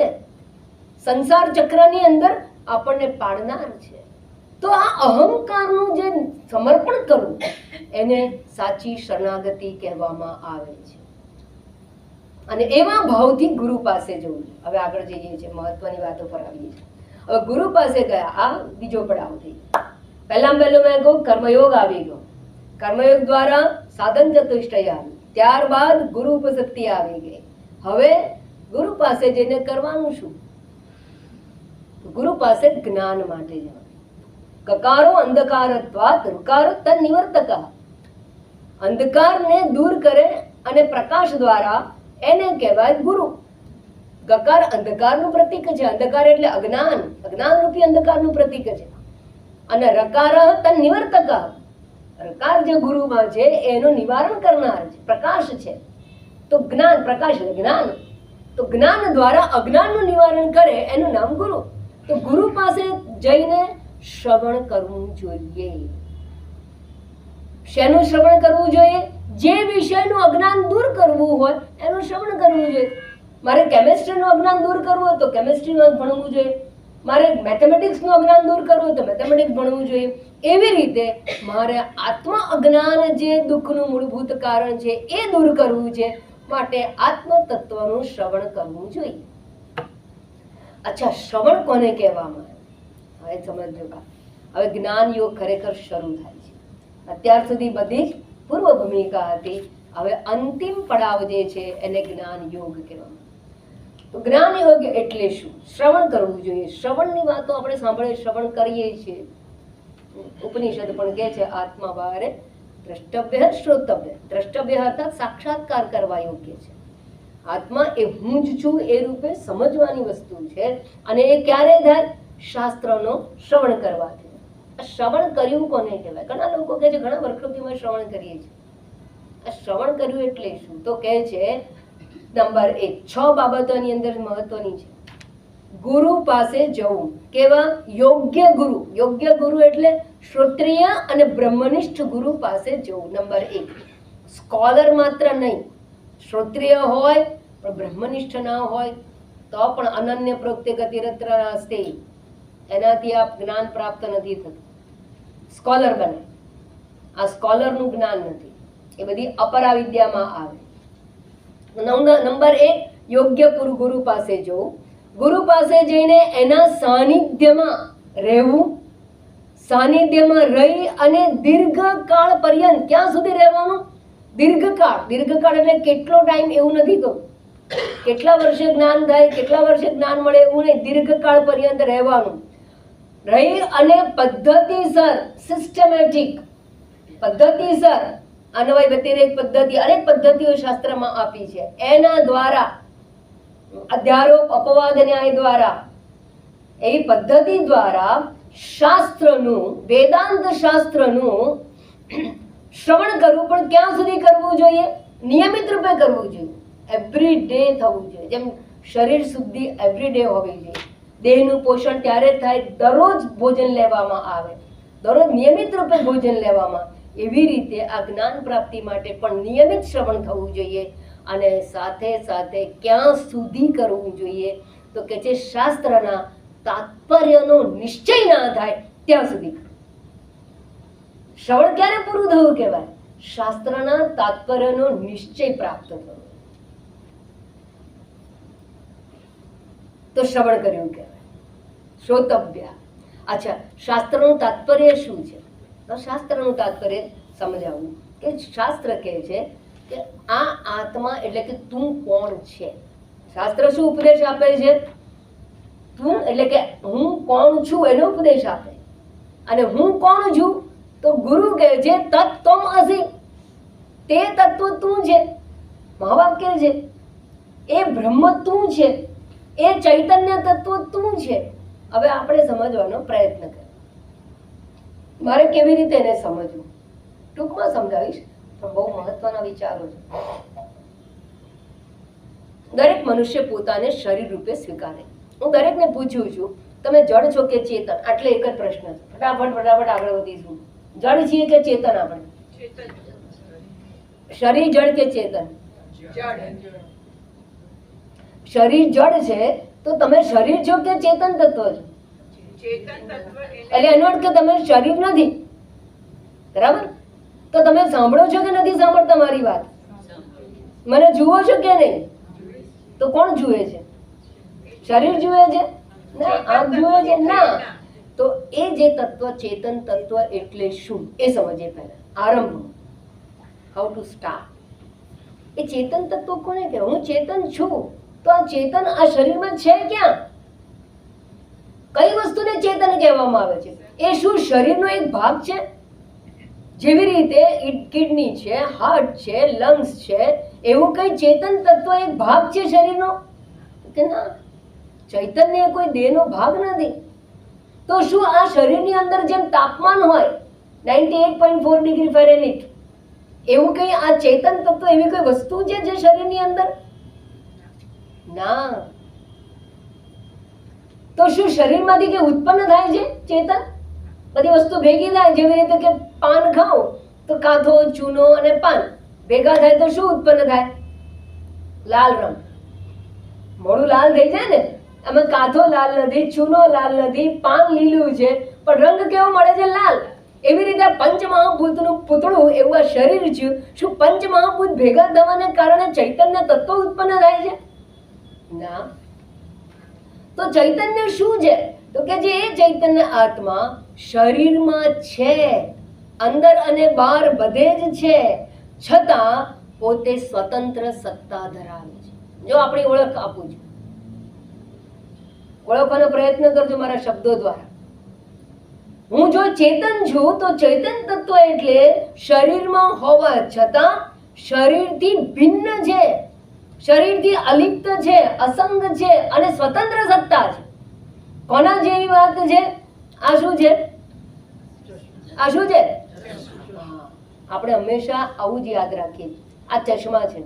સંસાર ચક્રની અંદર આપણને પાડનાર છે. તો આ અહંકારનું જે સમર્પણ કરવું એને સાચી શરણાગતિ કહેવામાં આવે છે. અને એવા ભાવથી ગુરુ પાસે જવું. હવે આગળ જઈએ છીએ, મહત્વની વાતો પર આવીએ છીએ. હવે ગુરુ પાસે ગયા, આ બીજો પડાવ થઈ. પહેલા મેં કહું કર્મયોગ આવી ગયો. કર્મયોગ દ્વારા સાધન ચતુષ્ટય આવ્યું. ત્યારબાદ ગુરુ ઉપશક્તિ આવી ગઈ. હવે ગુરુ પાસે જઈને કરવાનું શું? ગુરુ પાસે જ્ઞાન માટે જવાનું. કકારો અંધકારત્વાત ઋકારો તન્નિવર્તક. અંધકારને દૂર કરે અને પ્રકાશ દ્વારા એને કહેવાય ગુરુ. ગકાર અંધકારનું પ્રતીક છે. અંધકાર એટલે અજ્ઞાન, અજ્ઞાન રૂપી અંધકારનું પ્રતીક છે. અને રકાર તન્નિવર્તક, રકાર જે ગુરુમાં છે એનું નિવારણ કરનાર છે, પ્રકાશ છે. તો જ્ઞાન, પ્રકાશ એટલે જ્ઞાન. તો જ્ઞાન દ્વારા અજ્ઞાનનું નિવારણ કરે એનું નામ ગુરુ. તો ગુરુ પાસે જઈને શ્રવણ કરવું જોઈએ. શેનું શ્રવણ કરવું જોઈએ? જે વિષયનું અજ્ઞાન દૂર કરવું હોય એનું શ્રવણ કરવું જોઈએ. મારે કેમેસ્ટ્રીનું અજ્ઞાન દૂર કરવું હોય તો કેમેસ્ટ્રીનું ભણવું જોઈએ. મારે મેથેમેટિક્સનું અજ્ઞાન દૂર કરવું હોય તો મેથેમેટિક્સ ભણવું જોઈએ. એવી રીતે મારે આત્મ અજ્ઞાન જે દુઃખનું મૂળભૂત કારણ છે એ દૂર કરવું છે, માટે આત્મ તત્વનું શ્રવણ કરવું જોઈએ. અચ્છા, શ્રવણ કોને કહેવામાં આવે? હવે સમજો. હવે જ્ઞાન યોગ ખરેખર શરૂ થાય છે. અત્યાર સુધી બધી જ પૂર્વ ભૂમિકા હતી. હવે અંતિમ પડાવ જે છે એને જ્ઞાન યોગ કહેવામાં. તો જ્ઞાન યોગ એટલે શું? શ્રવણ કરવું જોઈએ. શ્રવણની વાતો આપણે સાંભળીએ, શ્રવણ કરીએ છીએ. ઉપનિષદ પણ કહે છે આત્મા બારે દ્રષ્ટવ્ય શ્રોતવ્ય. દ્રષ્ટવ્ય અર્થાત સાક્ષાત્કાર કરવા યોગ્ય છે. આત્મા એ હું જ છું એ રૂપે સમજવાની વસ્તુ છે. અને એ ક્યારે થાય? શાસ્ત્રનો શ્રવણ કરવાથી. શ્રવણ કર્યું કોને કહેવાય? ઘણા લોકો કહે છે ઘણા વર્ષોથી અમે શ્રવણ કરીએ છીએ. આ શ્રવણ કર્યું એટલે શું? તો કહે છે નંબર 1, 6 બાબતોની અંદર મહત્વની છે. ગુરુ પાસે જવું. કેવા? યોગ્ય ગુરુ. યોગ્ય ગુરુ એટલે શ્રોત્રિય અને બ્રહ્મનિષ્ઠ ગુરુ પાસે જવું. નંબર 1. સ્કોલર માત્ર નહીં, શ્રોત્રિય હોય પણ બ્રહ્મનિષ્ઠ ના હોય તો પણ અનન્ય પ્રોક્તે ગતિરત્ર નાસ્તે, એનાથી આપ જ્ઞાન પ્રાપ્ત નથી થતું. સ્કોલર બને, આ સ્કોલરનું જ્ઞાન નથી. એ બધી અપરા વિદ્યામાં આવે. નંબર 1, યોગ્ય ગુરુ પાસે જવું. ગુરુ પાસે જઈને એના સાનિધ્યમાં રહેવું. સાનિધ્યમાં રહી અને દીર્ઘકાળ પર્યંત. ક્યાં સુધી રહેવાનું? દીર્ઘકાળ. દીર્ઘકાળ એટલે કેટલો ટાઈમ એવું નથી કહું, કેટલા વર્ષે જ્ઞાન થાય, કેટલા વર્ષે જ્ઞાન મળે એવું નહીં. દીર્ઘકાળ પર્યંત રહેવાનું. રહી અને પદ્ધતિસર, સિસ્ટમેટિક પદ્ધતિસર, અન્વય વ્યતિરેક પદ્ધતિ, અનેક પદ્ધતિઓ શાસ્ત્રમાં આપી છે. એના દ્વારા અધ્યારોપ અપવાદ ન્યાય દ્વારા, એવી પદ્ધતિ દ્વારા શાસ્ત્રનું, વેદાંત શાસ્ત્રનું શ્રવણ કરવું. પણ ક્યાં સુધી કરવું જોઈએ? નિયમિત રૂપે કરવું જોઈએ. એવરી ડે થવું જોઈએ. જેમ શરીર શુદ્ધિ એવરીડે હોવી જોઈએ. દેહનું પોષણ ત્યારે થાય દરરોજ ભોજન લેવામાં આવે, દરરોજ નિયમિત રૂપે ભોજન લેવામાં. એવી રીતે આ જ્ઞાન પ્રાપ્તિ માટે પણ નિયમિત શ્રવણ થવું જોઈએ. અને સાથે સાથે ક્યાં સુધી કરવું જોઈએ તો કે છે શાસ્ત્રના તાત્પર્યનો નિશ્ચય ના થાય ત્યાં સુધી. શ્રવણ ક્યારે પૂરું થયું કહેવાય? શાસ્ત્રના તાત્પર્યનો નિશ્ચય પ્રાપ્ત થયો તો શ્રવણ કર્યું કહેવાય. શ્રોતવ્ય. અચ્છા, શાસ્ત્રનું તાત્પર્ય શું છે? તો શાસ્ત્રનું તાત્પર્ય સમજાવવું કે શાસ્ત્ર કહે છે કે આ આત્મા એટલે કે તું કોણ છે. શાસ્ત્ર શું ઉપદેશ આપે છે? તું એટલે કે હું કોણ છું એનો ઉપદેશ આપે. અને હું કોણ છું તો ગુરુ કહે છે તત્ત્વમ અસી, તે તત્વ તું છે. મહાવાક કહે છે એ બ્રહ્મ તું છે, એ ચૈતન્ય તત્વ તું છે. હવે આપણે સમજવાનો પ્રયત્ન કરીએ. મારે કેવી રીતે એને સમજવું ટૂંકમાં સમજાવીશ, પણ બહુ મહત્વના વિચારો છે. દરેક મનુષ્ય પોતાને શરીર રૂપે સ્વીકારે. હું દરેકને પૂછું છું તમે જડ છો કે ચેતન? આટલે એક જ પ્રશ્ન છે. ફટાફટ આગળ વધીશું. જડ છીએ કે ચેતન? આપણે શરીર જડ કે ચેતન? શરીર જડ છે તો તમે શરીર છો કે ચેતન તત્વ છો? એટલે એનો અર્થ કે તમે શરીર નથી, બરાબર? તો તમે સાંભળો છો કે નથી સાંભળતા મારી વાત? મને જુઓ છો કે નહીં? તો કોણ જુએ છે? શરીર જુએ છે? ના. આંખ જુએ છે? ના. તો એ જે તત્વ ચેતન તત્વ એટલે શું એ સમજીએ પહેલા. આરંભ, હાઉ ટુ સ્ટાર્ટ. એ ચેતન તત્વ કોને કહેવાય? હું ચેતન છું તો આ ચેતન આ શરીરમાં છે ક્યાં? કઈ વસ્તુને ચેતન કહેવામાં આવે છે? એ શું શરીરનો એક ભાગ છે? જેવી રીતે કિડની છે, હાર્ટ છે, લંગ્સ છે, એવું કઈ ચેતન તત્વ એક ભાગ છે શરીરનો કે ના? ચૈતન્ય કોઈ દેહનો ભાગ નથી. તો શું આ શરીરની અંદર જેમ તાપમાન હોય 98.4 ડિગ્રી ફેરેનહીટ, એવું કઈ આ ચેતન તત્વ એવી કોઈ વસ્તુ છે જે શરીરની અંદર? ના. તો શું શરીરમાંથી કઈ ઉત્પન્ન થાય છે ચેતન? બધી વસ્તુ ભેગી થાય. જેવી રીતે કે પાન ખાઓ તો કાથો, ચૂનો અને પાન ભેગા થાય તો શું ઉત્પન્ન થાય? લાલ રંગ. મોઢું લાલ થઈ જાય ને. આમાં કાથો લાલ નથી, ચૂનો લાલ નથી, પાન લીલું છે, પણ રંગ કેવો મળે છે? લાલ. એવી રીતે પંચમહાભૂતનું પૂતળું એવું આ શરીર છે. શું પંચમહાભૂત ભેગા થવાને કારણે ચૈતન્ય તત્વ ઉત્પન્ન થાય છે? ના. તો ચૈતન્ય શું છે? તો કે જે એ ચૈતન્ય આત્મા શરીરમાં છે, અંદર અને બહાર બધે જ છે, છતાં પોતે સ્વતંત્ર સત્તા ધરાવે છે. જો આપણી ઓળખ આપું છું, ઓળખવાનો પ્રયત્ન કરજો મારા શબ્દો દ્વારા. હું જો ચેતન છું તો ચેતન તત્વ એટલે શરીરમાં હોવા છતાં શરીરથી ભિન્ન છે, શરીરથી અલિપ્ત છે, અસંગ છે અને સ્વતંત્ર સત્તા છે. કોના જેવી વાત છે? આ શું છે? આ શું છે? આપણે હંમેશા આવું જ યાદ રાખીએ. આ ચશ્મા છે.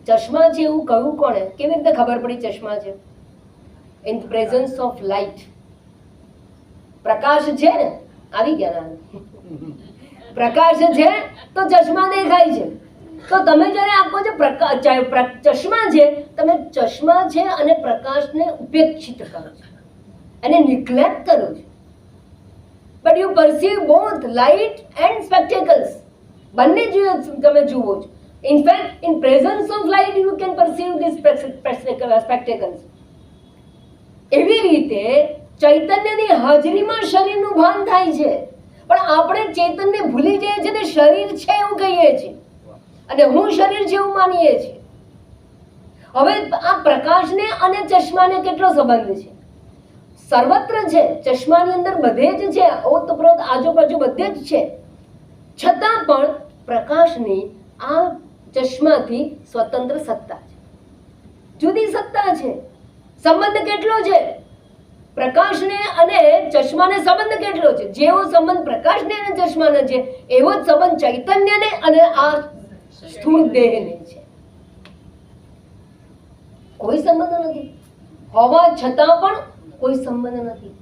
ચશ્મા છે એવું કહ્યું કોણે? કેવી રીતે ખબર પડી ચશ્મા છે? In presence of light. પ્રકાશ છે ને, આવી ગયા ના, પ્રકાશ છે તો ચશ્મા દેખાય છે. તો તમે જ્યારે આખો જે ચશ્મા છે, તમે ચશ્મા છે અને પ્રકાશને ઉપેક્ષિત કરો છો, એને નિગ્લેક્ટ કરો છો. But you perceive both light and spectacles. બંને તમે જુઓ છો. In fact in presence of light you can perceive this spectacles. એવી રીતે ચૈતન્યની હાજરીમાં શરીરનું ભાન થાય છે, પણ આપણે ચેતનને ભૂલી જઈએ છીએ ને શરીર છે એવું કહીએ છીએ અને હું શરીર છે એવું માનીએ છીએ. હવે આ પ્રકાશને અને ચશ્માને કેટલો સંબંધ છે? સર્વત્ર છે, ચશ્માની અંદર બધે જ છે, ઓતપ્રોત આજુબાજુ બધે જ છે, છતાં પણ પ્રકાશની આ ચશ્માથી સ્વતંત્ર સત્તા છે, જુદી સત્તા છે. સંબંધ કેટલો છે? પ્રકાશને અને ચશ્માને સંબંધ કેટલો છે? જેવો સંબંધ પ્રકાશને અને ચશ્માને છે એવો જ સંબંધ ચૈતન્યને અને આ સ્થૂળ દેહને છે. કોઈ સંબંધ નથી. હોવા છતાં પણ કોઈ સંબંધ નથી.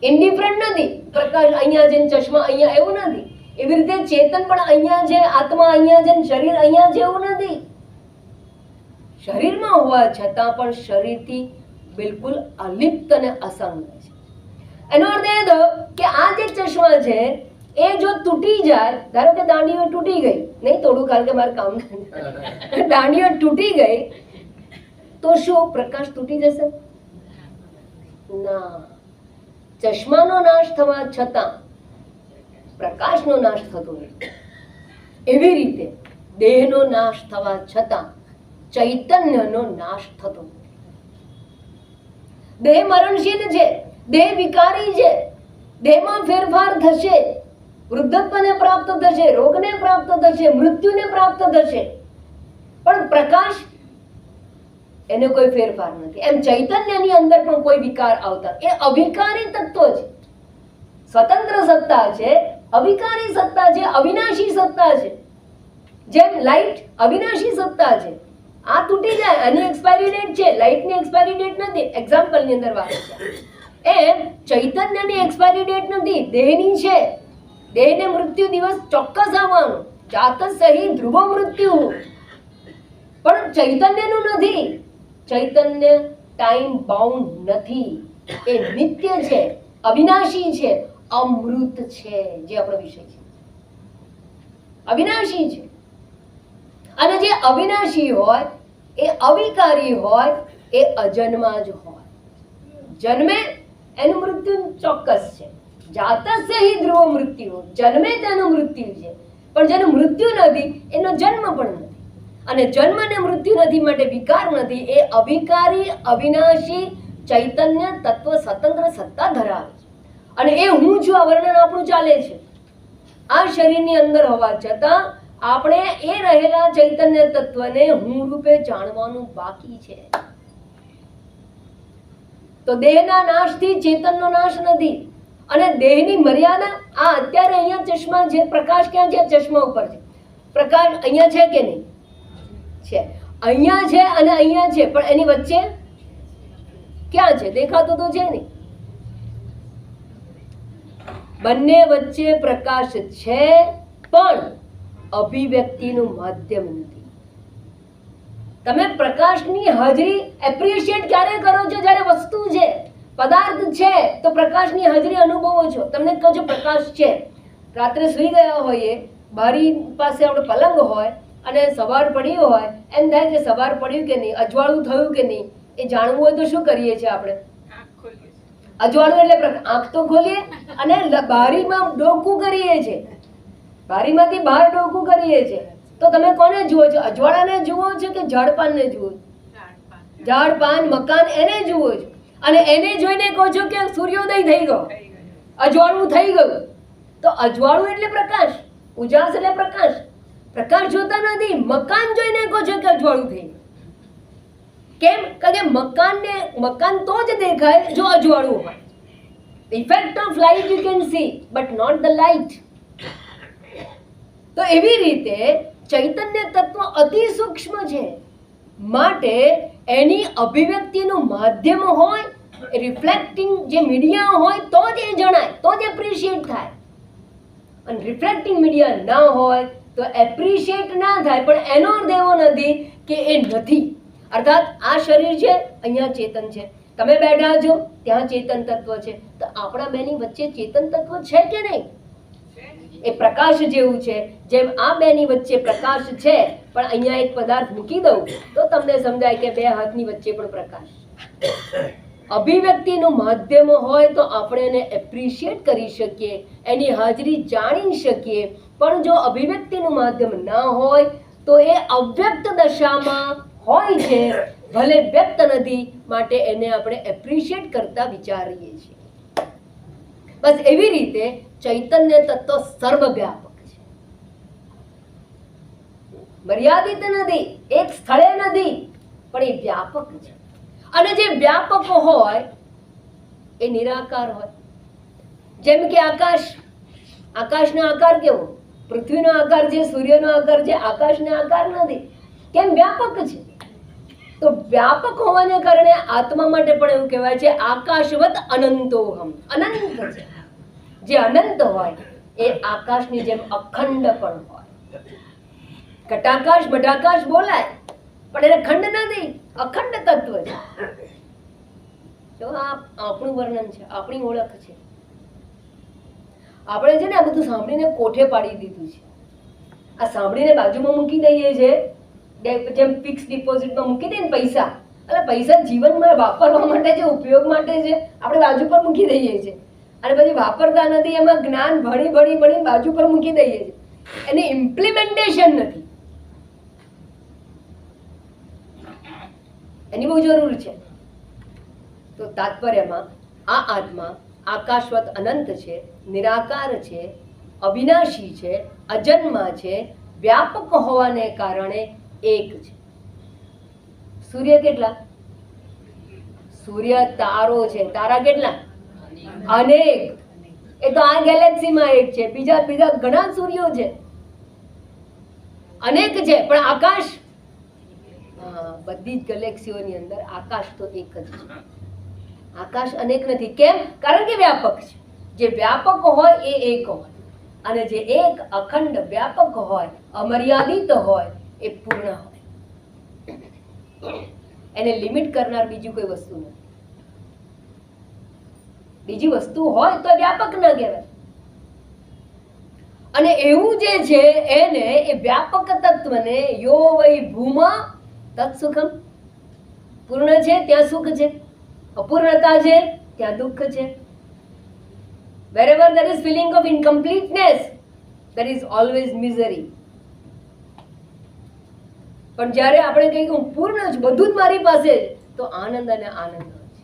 ઇન્ડિફરન્ટ નથી. પ્રકાશ અહીંયા છે, ચશ્મા અહીંયા, એવું નથી. એવી રીતે ચેતન પણ અહીંયા છે, આત્મા અહીંયા છે, શરીર અહીંયા છે, એવું નથી. શરીરમાં હોવા છતાં પણ શરીરથી બિલકુલ અલિપ્ત અને અસંગ છે. એનો અર્થ એ થયો કે આ જે ચશ્મા છે એ જો તૂટી જાય, ધારો કે દાંડીઓ તૂટી ગઈ, નહીં તોડું કારણ કે મારે કામ દાંડીઓ તૂટી ગઈ તો શું પ્રકાશ તૂટી જશે? ના. ચશ્માનો નાશ થવા છતાં પ્રકાશનો નાશ થતો નથી. એવી રીતે દેહનો નાશ થવા છતાં ચૈતન્યનો નાશ થતો નથી. દેહ મરણશીલ છે, દેહ વિકારી છે, દેહમાં ફેરફાર થશે, વૃદ્ધત્વને પ્રાપ્ત થશે, રોગને પ્રાપ્ત થશે, મૃત્યુને પ્રાપ્ત થશે, પણ પ્રકાશ એને કોઈ ફેરફાર નથી. એમ ચૈતન્યની અંદર પણ કોઈ વિકાર આવતા, એ અવિકારી તત્વ છે, સ્વતંત્ર સત્તા છે, અવિકારી સત્તા છે, અવિનાશી સત્તા છે. જેમ લાઈટ અવિનાશી સત્તા છે, આ તૂટી જાય, આની એક્સપાયરી ડેટ છે, લાઈટની એક્સપાયરી ડેટ નથી, એક્ઝામ્પલની અંદર વાત છે. એમ ચૈતન્યની એક્સપાયરી ડેટ નથી, દેહની છે. દેહને મૃત્યુ દિવસ ચોક્કસ આવવાનો, જાત સહી ધ્રુવ મૃત્યુ, પણ ચૈતન્યનું નથી. ચૈતન્ય ટાઈમ બાઉન્ડ નથી, એ નિત્ય છે, અવિનાશી છે, અમૃત છે, જે આપણો વિષય છે. અવિનાશી છે. અને જે અવિનાશી હોય એ અવિકારી હોય એ અજન્મા જ હોય. જન્મે એનું મૃત્યુ ચોક્કસ છે, જાતસ્ય હિ ધ્રુવ મૃત્યુ, જન્મે તેનું મૃત્યુ છે, પણ જેનું મૃત્યુ નથી એનો જન્મ પણ નથી. અને જન્મ ને મૃત્યુ નથી માટે વિકાર નથી. એ અવિકારી અવિનાશી ચૈતન્ય તત્વ સ્વતંત્ર સત્તા ધરાવે છે. અને એ હું છું, આ વર્ણન આપણું ચાલે છે આ શરીરની અંદર હોવા છતાં આપણે એ રહેલા ચૈતન્ય તત્વને હું રૂપે જાણવાનું બાકી છે. તો દેહના નાશથી ચેતનનો નાશ નથી. અને દેહની મર્યાદા, આ અત્યારે અહીંયા ચશ્મા છે, પ્રકાશ ક્યાં છે? ચશ્મા ઉપર છે. પ્રકાશ અહીંયા છે કે નહીં? છે. અહીંયા છે અને અહીંયા છે, પણ એની વચ્ચે ક્યાં છે? દેખાતો તો છે નહીં. બંને વચ્ચે પ્રકાશ છે, પણ અભિવ્યક્તિનું માધ્યમ નથી. તમે પ્રકાશની હાજરી એપ્રિશિએટ ક્યારે કરો છો? જ્યારે વસ્તુ છે, પદાર્થ છે, તો પ્રકાશની હાજરી અનુભવો છો. તમને કહો છો પ્રકાશ છે. રાત્રે સુઈ ગયા હોઈએ, બારી પાસે આપણે પલંગ હોય અને સવાર પડી હોય, એમ થાય કે સવાર પડ્યું કે નહીં, અજવાળું થયું કે નહીં, એ જાણવું હોય તો શું કરીએ છીએ આપણે? અજવાળું એટલે આંખ તો ખોલીએ અને બારીમાં ડોકું કરીએ છીએ, બારીમાંથી બહાર ડોકું કરીએ છીએ. તો તમે કોને જુઓ છો? અજવાળાને જુઓ છો કે ઝાડપાનને જુઓ છો? ઝાડપાન, મકાન, એને જુઓ છો. અને એને જોઈને કહો છો કે સૂર્યોદય થઈ ગયો, અજવાળું થઈ ગયું. તો અજવાળું એટલે પ્રકાશ, ઉજાસ એટલે પ્રકાશ. પ્રકાશ જોતા નથી, મકાન જોઈને કહો છો કે અજવાળું થઈ ગયું. કેમ? કારણ કે મકાન તો જ દેખાય જો અજવાળું હોય. Effect of light you can see but not the light. તો એવી રીતે ચૈતન્ય તત્વ અતિ સૂક્ષ્મ છે, માટે એની અભિવ્યક્તિનું માધ્યમ હોય, રિફ્લેક્ટિંગ જે મીડિયા હોય તો જ એ જણાય, તો જ એપ્રિશિએટ થાય. અને રિફ્લેક્ટિંગ મીડિયા ના હોય તો એપ્રિશિએટ ના થાય. પણ એનો અર્થ એવો નથી કે એ નથી. અર્થાત આ શરીર છે, અહીંયા ચેતન છે, તમે બેઠા છો ત્યાં ચેતન તત્વ છે, તો આપણા બેની વચ્ચે ચેતન તત્વ છે કે નહીં? એ પ્રકાશ જેવું છે. જેમ આ બેની વચ્ચે પ્રકાશ છે, પણ અહીંયા એક પદાર્થ મૂકી દઉં તો તમને સમજાય કે બે હાથની વચ્ચે પણ પ્રકાશ. અભિવ્યક્તિનું માધ્યમ હોય તો આપણે એને એપ્રિશિએટ કરી શકીએ, એની હાજરી જાણી શકીએ. પણ જો અભિવ્યક્તિનું માધ્યમ ના હોય તો એ અવ્યક્ત દશામાં હોય છે, ભલે વ્યક્ત નથી, માટે એને આપણે એપ્રિશિએટ કરતા વિચારીએ છીએ. બસ એવી રીતે ચૈતન્ય તત્વ સર્વવ્યાપક છે, મર્યાદિત નથી, એક સ્થળે નથી, પણ એ વ્યાપક છે. અને જે વ્યાપક હોય એ નિરાકાર હોય. જેમ કે આકાશ, આકાશનો આકાર કેવો? પૃથ્વીનો આકાર છે, સૂર્યનો આકાર છે, આકાશનો આકાર નથી. કેમ? વ્યાપક છે. તો વ્યાપક હોવાને કારણે આત્મા માટે પણ એવું કહેવાય છે આકાશવત અનંતોહમ. અનંત છે, જે અનંત હોય એ આકાશની જેમ અખંડ પણ હોય. ઘટાકાશ બટાકાશ બોલાય પણ એને ખંડ નથી, અખંડ તત્વ છે. જો આ આપણું વર્ણન છે, આપણી ઓળખ છે. આપણે છે ને આ બધું સાંભળીને કોઠે પાડી દીધું છે. આ સાંભળીને બાજુમાં મૂકી દઈએ છે, જેમ ફિક્સ ડિપોઝિટમાં મૂકી દઈએ ને પૈસા, એટલે પૈસા જીવનમાં વાપરવા માટે છે, ઉપયોગ માટે છે, આપણે બાજુ પર મૂકી દઈએ છીએ અને પછી વાપરતા નથી. એમાં જ્ઞાન ભણી ભણી ભણી બાજુ પર મૂકી દઈએ છીએ, એની ઇમ્પ્લિમેન્ટેશન નથી. એની બહુ જરૂર છે. તો તાત્પર્યમાં આ આત્મા આકાશવત અનંત છે, નિરાકાર છે, અવિનાશી છે, અજન્મા છે, વ્યાપક હોવાને કારણે એક છે. સૂર્ય કેટલા? સૂર્ય તારો છે. તારા કેટલા? અનેક. એ તો આ ગેલેક્સીમાં એક છે, બીજા બીજા ઘણા સૂર્યો છે, અનેક છે. પણ આકાશ, બધી જ ગેલેક્સીઓની અંદર આકાશ તો એક જ છે. આકાશ અનેક નથી. કેમ? કારણ કે વ્યાપક છે. જે વ્યાપક હોય એ એક હોય, અને જે એક અખંડ વ્યાપક હોય, અમર્યાદિત હોય, એ પૂર્ણ હોય. એને લિમિટ કરનાર બીજી કોઈ વસ્તુ નથી. બીજી વસ્તુ હોય તો વ્યાપક ન કહેવાય. અને એવું જે છે એને, એ વ્યાપક તત્વને યો વૈ ભૂમા તત્સુખમ, પૂર્ણ છે ત્યાં સુખ છે, અપૂર્ણતા છે ત્યાં દુઃખ છે. wherever there is feeling of incompleteness, there is always misery. પણ જ્યારે આપણે કહીએ હું પૂર્ણ છું, બધું જ મારી પાસે છે, તો આનંદ અને આનંદ હોય છે.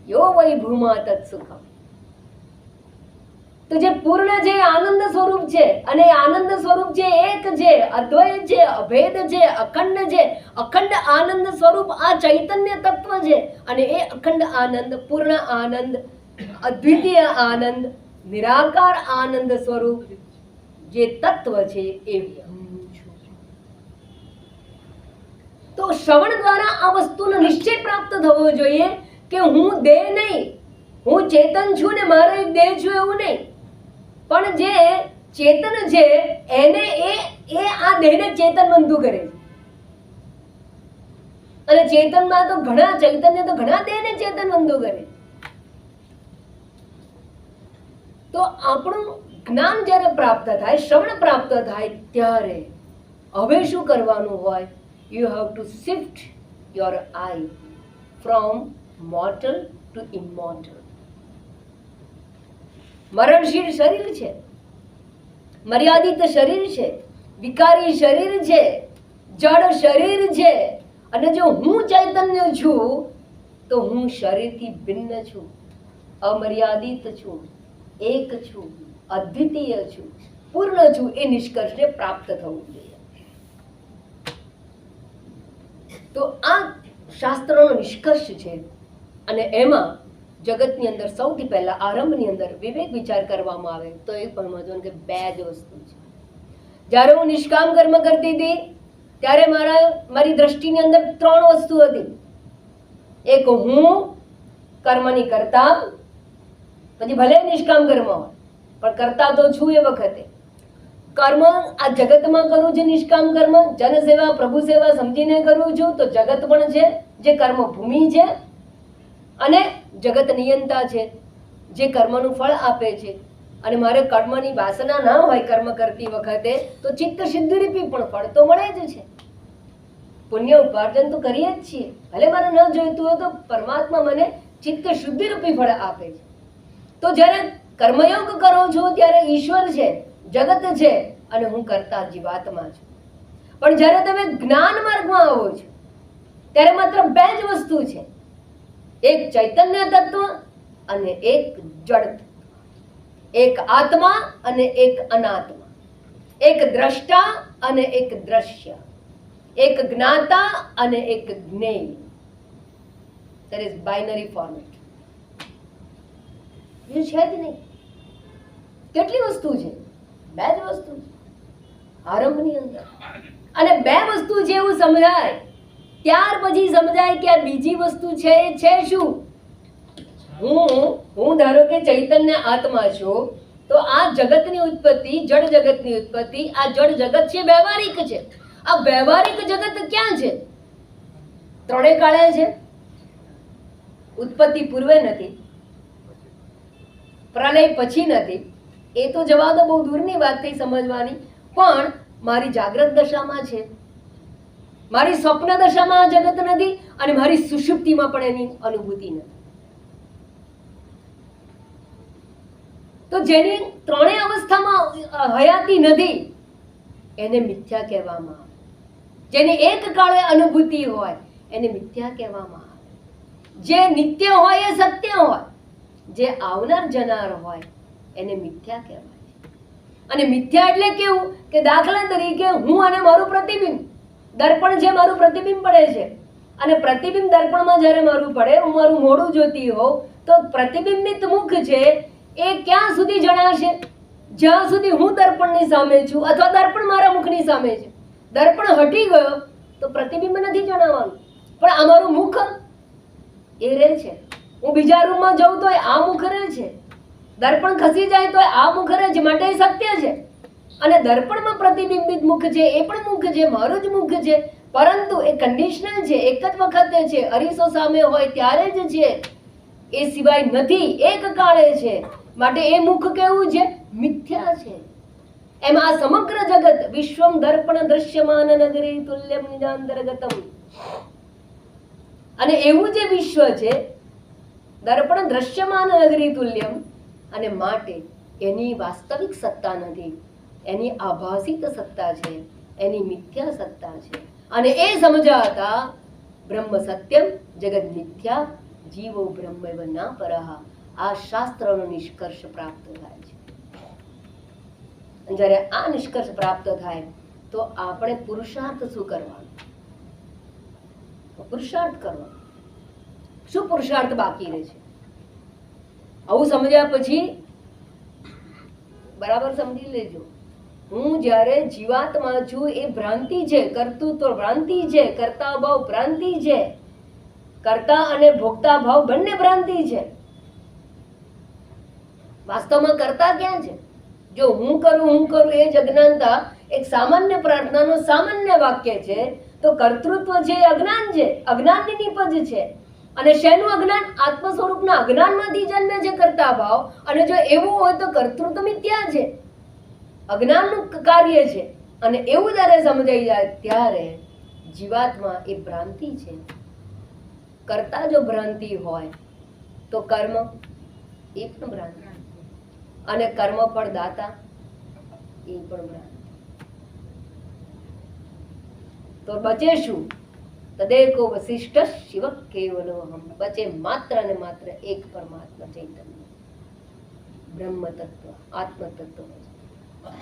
યો વૈ ભૂમા તત્સુખમ. તો જે પૂર્ણ છે આનંદ સ્વરૂપ છે, અને આનંદ સ્વરૂપ છે એક છે, અદ્વૈત છે, અભેદ છે, અખંડ છે. અખંડ આનંદ સ્વરૂપ આ ચૈતન્ય તત્વ છે, અને એ અખંડ આનંદ, પૂર્ણ આનંદ, અદ્વિતીય આનંદ, નિરાકાર આનંદ સ્વરૂપ જે તત્વ છે એ હું છું. તો શ્રવણ દ્વારા આ વસ્તુનો નિશ્ચય પ્રાપ્ત થવો જોઈએ કે હું દેહ નહીં, હું ચેતન છું ને મારો એક દેહ છું એવું નહીં. પણ જે ચેતન છે એને એ આ દેહને ચેતન બંધુ કરે છે. અને ચેતનમાં તો ઘણા, ચૈતન્ય તો ઘણા દેહને ચેતન બંધુ કરે. તો આપણું જ્ઞાન જ્યારે પ્રાપ્ત થાય, શ્રવણ પ્રાપ્ત થાય, ત્યારે હવે શું કરવાનું હોય? You have to shift your eye from mortal to immortal. મરણશીલ શરીર છે, મર્યાદિત શરીર છે, વિકારી શરીર છે, જડ શરીર છે. અને જો હું ચૈતન્ય છું તો હું શરીરથી ભિન્ન છું, અમર્યાદિત છું, એક છું, અદ્વિતીય છું, પૂર્ણ છું. એ નિષ્કર્ષને પ્રાપ્ત થવું જોઈએ. તો આ શાસ્ત્રનો નિષ્કર્ષ છે. અને એમાં જગતની અંદર સૌથી પહેલા આરંભની અંદર વિવેક વિચાર કરવામાં આવે તો એ પણ સમજવાનું કે બે જ વસ્તુ છે. જ્યારે હું નિષ્કામ કર્મ કરતી હતી ત્યારે મારી દ્રષ્ટિની અંદર ત્રણ વસ્તુ હતી. એક હું કર્મની કરતા, પછી ભલે નિષ્કામ કર્મ હોય પણ કરતા તો છું. એ વખતે કર્મ આ જગતમાં કરું છું, નિષ્કામ કર્મ જનસેવા પ્રભુ સેવા સમજીને કરું છું, તો જગત પણ છે જે કર્મ ભૂમિ છે, અને જગત નિયંતા છે જે કર્મનું ફળ આપે છે. અને મારે કર્મની વાસના ના હોય કર્મ કરતી વખતે તો ચિત્ત સિદ્ધિરૂપી પણ ફળ તો મળે જ છે. પુણ્ય ઉપાર્જન તો કરીએ જ છીએ, ભલે મારે ન જોઈતું હોય તો પરમાત્મા મને ચિત્ત શુદ્ધિરૂપી ફળ આપે છે. તો જ્યારે કર્મયોગ કરો છો ત્યારે ઈશ્વર છે, જગત છે, અને હું કરતા જીવાત્મા છું. પણ જ્યારે તમે જ્ઞાન માર્ગમાં આવો છો ત્યારે માત્ર બે જ વસ્તુ છે, એક ચૈતન્ય તત્વ અને એક જડ તત્વ, એક આત્મા અને એક અનાત્મા, એક દ્રષ્ટા અને એક દ્રશ્ય, એક જ્ઞાતા અને એક જ્ઞેય. That is binary format. એ છે જ નહીં. કેટલી વસ્તુ છે? બે જ વસ્તુ છે આરંભની અંદર. અને બે વસ્તુ છે એવું સમજાય ત્યાર પછી સમજાય કે આ બીજી વસ્તુ છે એ છે શું. હું ધારો કે ચૈતન્ય આત્મા છું, તો આ જગતની ઉત્પત્તિ, જડ જગતની ઉત્પત્તિ, આ જડ જગત છે વ્યવહારિક છે. આ વ્યવહારિક જગત ક્યાં છે? ત્રણે કાળે છે. ઉત્પત્તિ પૂર્વે નથી, પ્રલય પછી નથી. એ તો જવા દો, બહુ દૂરની વાત થઈ સમજવાની. પણ મારી જાગ્રત દશામાં છે, મારી સ્વપ્ન દશામાં આ જગત નથી, અને મારી સુષુપ્તિમાં પણ એની અનુભૂતિ નથી. તો જેની ત્રણેય અવસ્થામાં હયાતી નથી એને મિથ્યા કહેવામાં આવે. જેની એક કાળે અનુભૂતિ હોય એને મિથ્યા કહેવામાં આવે. જે નિત્ય હોય એ સત્ય હોય, જે આવનાર જનાર હોય એને મિથ્યા કહેવાય. અને મિથ્યા એટલે કેવું કે દાખલા તરીકે હું અને મારું પ્રતિબિંબ, દર્પણ છે મારું પ્રતિબિંબ પડે છે, અને પ્રતિબિંબ દર્પણમાં જ્યારે મારું પડે, હું મારું મોઢું જોતી હોઉં, તો પ્રતિબિંબિત મુખ છે એ ક્યાં સુધી જણાશે? જ્યાં સુધી હું દર્પણની સામે છું અથવા દર્પણ મારા મુખની સામે છે. દર્પણ હટી ગયો તો પ્રતિબિંબ નથી જણાવવાનું, પણ આ મારું મુખ એ રહે છે. હું બીજા રૂમમાં જઉં તો આ મુખ રહે છે, દર્પણ ખસી જાય તો આ મુખ રહે છે, માટે એ સત્ય છે. અને દર્પણમાં પ્રતિબિંબિત મુખ છે એ પણ મુખ છે, મારું જ મુખ છે, પરંતુ એ કન્ડિશનલ છે, એક જ વખતે છે, અરીસો સામે હોય ત્યારે જ છે, એ સિવાય નથી, એક કાળે છે. માટે એ મુખ કેવું છે? મિથ્યા છે. એમ આ સમગ્ર જગત વિશ્વમ દર્પણ દ્રશ્યમાન નગરી તુલ્યમ નિજાંતર્ગતમ, અને એવું જે વિશ્વ છે દર્પણ દ્રશ્યમાન નગરી તુલ્યમ, અને માટે એની વાસ્તવિક સત્તા નથી, એની આભાસિત સત્તા છે, એની મિથ્યા સત્તા છે. અને એ સમજાતા બ્રહ્મ સત્યમ જગત મિથ્યા જીવો બ્રહ્મૈવ ના પરહ, આ શાસ્ત્રનો નિષ્કર્ષ પ્રાપ્ત થાય છે. જ્યારે આ નિષ્કર્ષ પ્રાપ્ત થાય તો આપણે પુરુષાર્થ શું કરવાનો? પુરુષાર્થ કરવાનો. શું પુરુષાર્થ બાકી રહે છે? આવું સમજ્યા પછી બરાબર સમજી લેજો. હું જ્યારે જીવાત્મા છું એ ભ્રાંતિ છે, કર્તૃત્વ ભ્રાંતિ છે, કર્તા ભાવ ભ્રાંતિ છે, કર્તા અને ભોગતા ભાવ બંને ભ્રાંતિ છે. વાસ્તવમાં કરતા ક્યાં છે? જો હું કરું એ જ અજ્ઞાનતા એક સામાન્ય પ્રાર્થનાનો સામાન્ય વાક્ય છે, તો કર્તૃત્વ છે એ અજ્ઞાન છે, અજ્ઞાનની નિપજ છે. અને શેનું અજ્ઞાન? આત્મ સ્વરૂપના અજ્ઞાનમાંથી જન્મે છે કરતા ભાવ. અને જો એવું હોય તો કર્તૃત્વ મિથ્યા છે, અજ્ઞાનનું કાર્ય છે. અને એવું જ્યારે સમજાઈ જાય ત્યારે જીવાત્મા એ ભ્રાંતિ છે. કરતા જો ભ્રાંતિ હોય તો કર્મ એ પણ ભ્રાંતિ, અને કર્મ ફળ દાતા એ પણ ભ્રાંતિ. તો બચે શું? તદેકો વશિષ્ઠ શિવ કેવલો હમ, બચે માત્ર ને માત્ર એક પરમાત્મા ચૈતન્ય, બ્રહ્મ તત્વ, આત્મ તત્વ.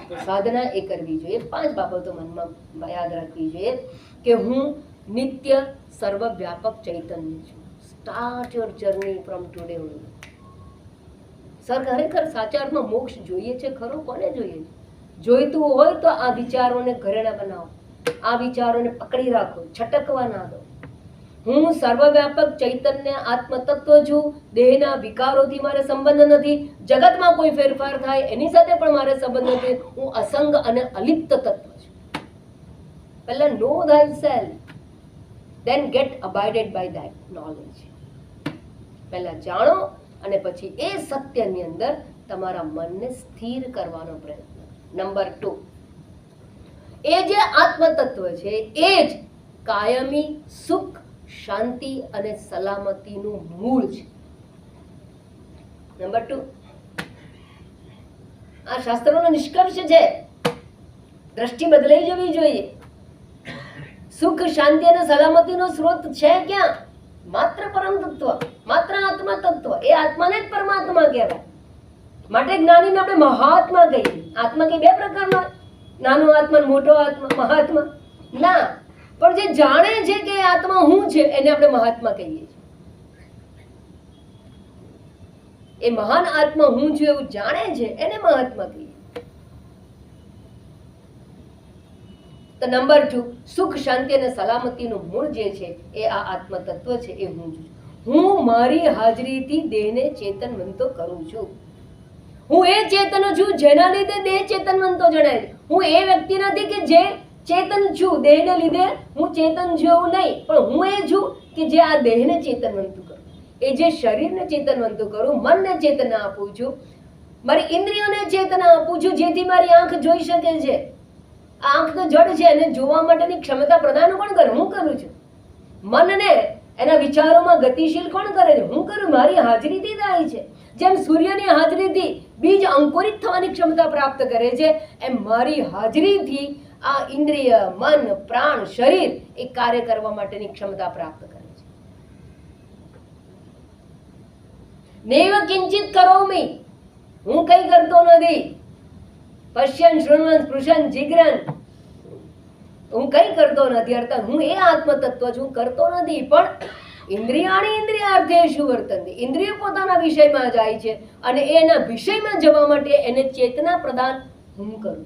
તો સાધના એ કરવી જોઈએ. 5 બાબતો મનમાં યાદ રાખવી જોઈએ કે હું નિત્ય સર્વવ્યાપક ચૈતન્ય છું. Start your journey from today only. Sir ખરેખર સાચા અર્થમાં મોક્ષ જોઈએ છે ખરો? કોને જોઈએ છે? જોઈતું હોય તો આ વિચારોને ઘરેણા બનાવો, આ વિચારોને પકડી રાખો, છટકવા ના દો. હું સર્વવ્યાપક ચૈતન્ય આત્મ તત્વ છું. દેહના વિકારોથી મારે સંબંધ નથી, જગતમાં કોઈ ફેરફાર થાય એની સાથે પણ મારે સંબંધ નથી. હું અસંગ અને અલિપ્ત તત્વ છું. પહેલા નો thyself, then get abided by that knowledge. પહેલા જાણો અને પછી એ સત્યની અંદર તમારા મનને સ્થિર કરવાનો પ્રયત્ન. નંબર 2, એ જે આત્મ તત્વ છે એ જ કાયમી સુખ, શાંતિ અને સલામતીનું મૂળ છે. નંબર 2, આ શાસ્ત્રોનો નિષ્કર્ષ છે. દ્રષ્ટિ બદલાઈ જવી જોઈએ. સુખ, શાંતિ અને સલામતીનો સ્ત્રોત છે ક્યાં? માત્ર પરમ તત્વ, માત્ર આત્મા તત્વ. એ આત્માને જ પરમાત્મા કહેવાય. માટે જ્ઞાનીને આપણે મહાત્મા કહીએ. આત્મા કે 2 પ્રકારના, નાનો આત્મા, મોટો આત્મા, મહાત્મા ના. પણ જે જાણે છે કે આત્મા હું છે એને આપણે મહાત્મા કહીએ છીએ. એ મહાન આત્મા હું છું એવું જાણે છે એને મહાત્મા કહીએ. તો નંબર 2, સુખ શાંતિ અને સલામતીનું મૂળ જે છે એ આ આત્મ તત્વ છે, એ હું છું. હું મારી હાજરીથી દેહને ચેતનવંતો કરું છું. હું એ ચેતન છું જેના લીધે દેહ ચેતનવંતો જણાય છે. હું એ વ્યક્તિ નથી કે જે ચેતન છું, દેહને લીધે હું ચેતન છું એવું નહીં, પણ હું એ છું કે જે આ દેહને ચેતનવંતું કરું, એ જે શરીરને ચેતનવંતું કરું, મનને ચેતના આપું છું, મારી ઇન્દ્રિયોને ચેતના આપું છું, જેથી મારી આંખ જોઈ શકે છે. આંખ તો જડ છે, એને જોવા માટેની ક્ષમતા પ્રદાન કોણ કરે? હું કરું છું. મનને એના વિચારોમાં ગતિશીલ કોણ કરે છે? હું કરું. મારી હાજરીથી થાય છે. જેમ સૂર્યની હાજરીથી બીજ અંકુરિત થવાની ક્ષમતા પ્રાપ્ત કરે છે, એમ મારી હાજરીથી આ ઇન્દ્રિય, મન, પ્રાણ, શરીર એ કાર્ય કરવા માટેની ક્ષમતા પ્રાપ્ત કરે છે. નૈવ કિંચિત કરોમિ, હું કઈ કરતો નથી. પશ્યન શૃણવન સ્પૃશન જિગ્રન, હું કઈ કરતો નથી. અર્થાત હું એ આત્મ તત્વ છું, કરતો નથી. પણ ઇન્દ્રિયાણી ઇન્દ્રિયાર્થેષુ વર્તન્તે, ઇન્દ્રિય પોતાના વિષયમાં જાય છે અને એના વિષયમાં જવા માટે એને ચેતના પ્રદાન હું કરું.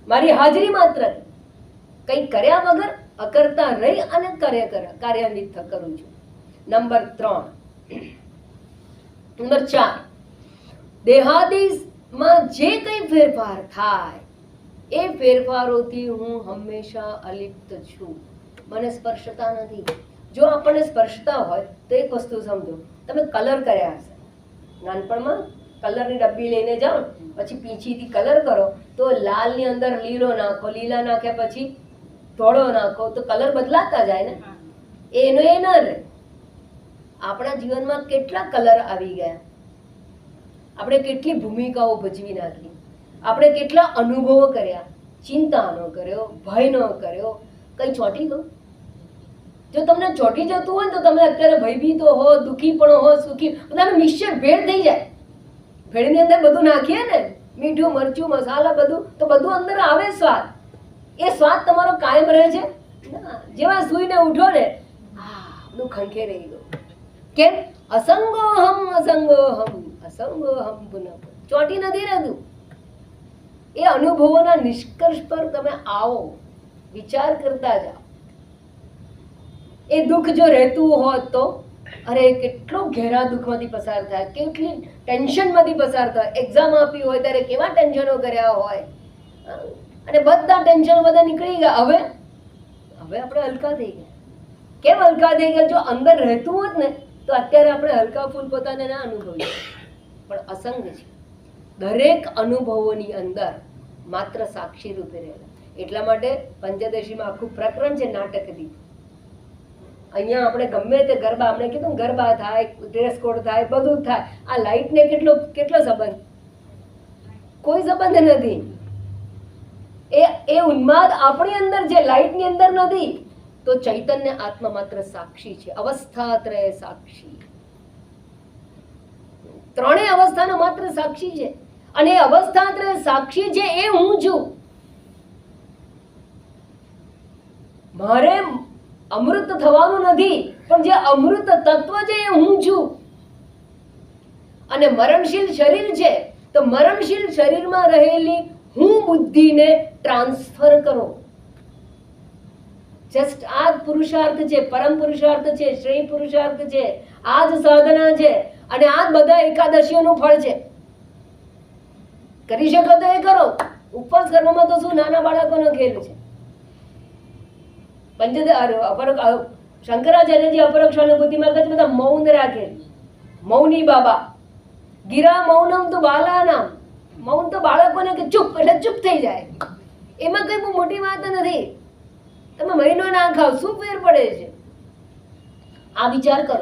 મારી હાજરી માત્ર, કંઈ કર્યા વગર અકર્તા રહી અને કાર્યાન્વિત કરું છું. નંબર 3. નંબર 4, દેહાદિમાં જે કંઈ ફેરફાર થાય એ ફેરફારોથી હું હંમેશા અલિપ્ત છું. મને સ્પર્શતા નથી. જો આપણને સ્પર્શતા હોય તો એક વસ્તુ સમજો, તમે કલર કર્યા હશે નાનપણમાં, કલરની ડબ્બી લઈને જાઓ, પછી પીંછીથી કલર કરો તો લાલની અંદર લીલો નાખો, લીલા નાખ્યા પછી ધોળો નાખો તો કલર બદલાતા જાય ને. એનો એ ન રહે. આપણા જીવનમાં કેટલા કલર આવી ગયા, આપણે કેટલી ભૂમિકાઓ ભજવી નાખી, આપણે કેટલા અનુભવો કર્યા, ચિંતાનો કર્યો, ભયનો કર્યો. કઈ ચોંટી ગયું? જો તમને ચોંટી જતું હોય ને તો તમે અત્યારે ભયભીત હો, દુઃખી પણ હો, સુખી, બધાનું મિક્સચર ભેળ થઈ જાય. ભેળની અંદર બધું નાખીએ ને, મીઠું, મરચું, મસાલા, બધું, તો બધું અંદર આવે સ્વાદ. એ સ્વાદ તમારો કાયમ રહે છે ના. જેવા સૂઈને ઉઠો ને, બધું ખંખે રહી ગયું. કેમ? અસંગોહમ અસંગોહમ અસંગોહમ પુનઃ. ચોંટી નથી રહેતું. એ અનુભવોના નિષ્કર્ષ પર તમે આવો, વિચાર કરતા જાઓ. એ દુઃખ જો રહેતું હોત તો અરે કેટલો ઘેરા દુઃખમાંથી પસાર થાય, કેટલી ટેન્શનમાંથી પસાર થાય. એક્ઝામ આપી હોય ત્યારે કેવા ટેન્શનો કર્યા હોય, અને બધા ટેન્શનો બધા નીકળી ગયા. હવે આપણે હલકા થઈ ગયા. કેમ હલકા થઈ ગયા? જો અંદર રહેતું હોત ને તો અત્યારે આપણે હલકા ફૂલ પોતાને ના અનુભવીએ. પણ અસંગ છે. દરેક અનુભવોની અંદર માત્ર સાક્ષી રૂપે રહેલા. એટલા માટે પંચદશીમાં આખું પ્રકરણ છે નાટકથી. અહીંયા આપણે ગમે તે ગરબા, આપણે કીધું ગરબા થાય, ડ્રેસ કોડ થાય, બધું થાય. આ લાઇટને કેટલો સંબંધ? કોઈ સંબંધ નથી. એ ઉન્માદ આપણી અંદર છે, લાઇટની અંદર નથી. તો ચૈતન્ય આત્મા માત્ર સાક્ષી છે, અવસ્થાત્રય સાક્ષી. ત્રણેય અવસ્થાનો માત્ર સાક્ષી છે. અને એ અવસ્થાત્રય સાક્ષી છે એ હું છું. મારે અમૃત થવાનું નથી, પણ જે અમૃત તત્વ છે એ હું છું. અને મરણશીલ શરીર છે, તો મરણશીલ શરીરમાં રહેલી હું બુદ્ધિને ટ્રાન્સફર કરો. જસ્ટ આ જ પુરુષાર્થ છે, પરમ પુરુષાર્થ છે, શ્રેય પુરુષાર્થ છે. આ જ સાધના છે અને આ જ બધા એકાદશીઓનું ફળ છે. કરી શકો તો એ કરો. ઉપવાસ કરવામાં તો શું નાના બાળકોનો ખેલ છે. શંકરાચાર્યજી અપરોક્ષ અનુભૂતિમાં કહે છે બધા મૌન રાખે. મૌની બાબા ગિરા મૌનમ તો બાલાનામ. મૌન તો બાળકોને કે ચૂપ એટલે ચૂપ થઈ જાય. એમાં કઈ બહુ મોટી વાત નથી. તમે મહિનો ના ખાવ, શું ફેર પડે છે? આ વિચાર કરો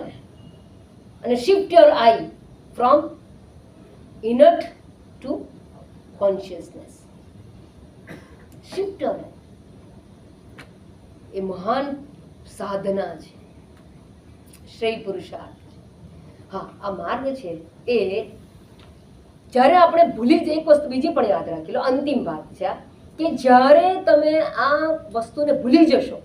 અને shift your eye from inert to consciousness. Shift your eye. એ મહાન સાધના છે, શ્રેય પુરુષાર્થ. હા, આ માર્ગ છે એ જ્યારે આપણે ભૂલી જ, એક વસ્તુ બીજી પણ યાદ રાખી લો, અંતિમ વાત છે કે જ્યારે તમે આ વસ્તુને ભૂલી જશો,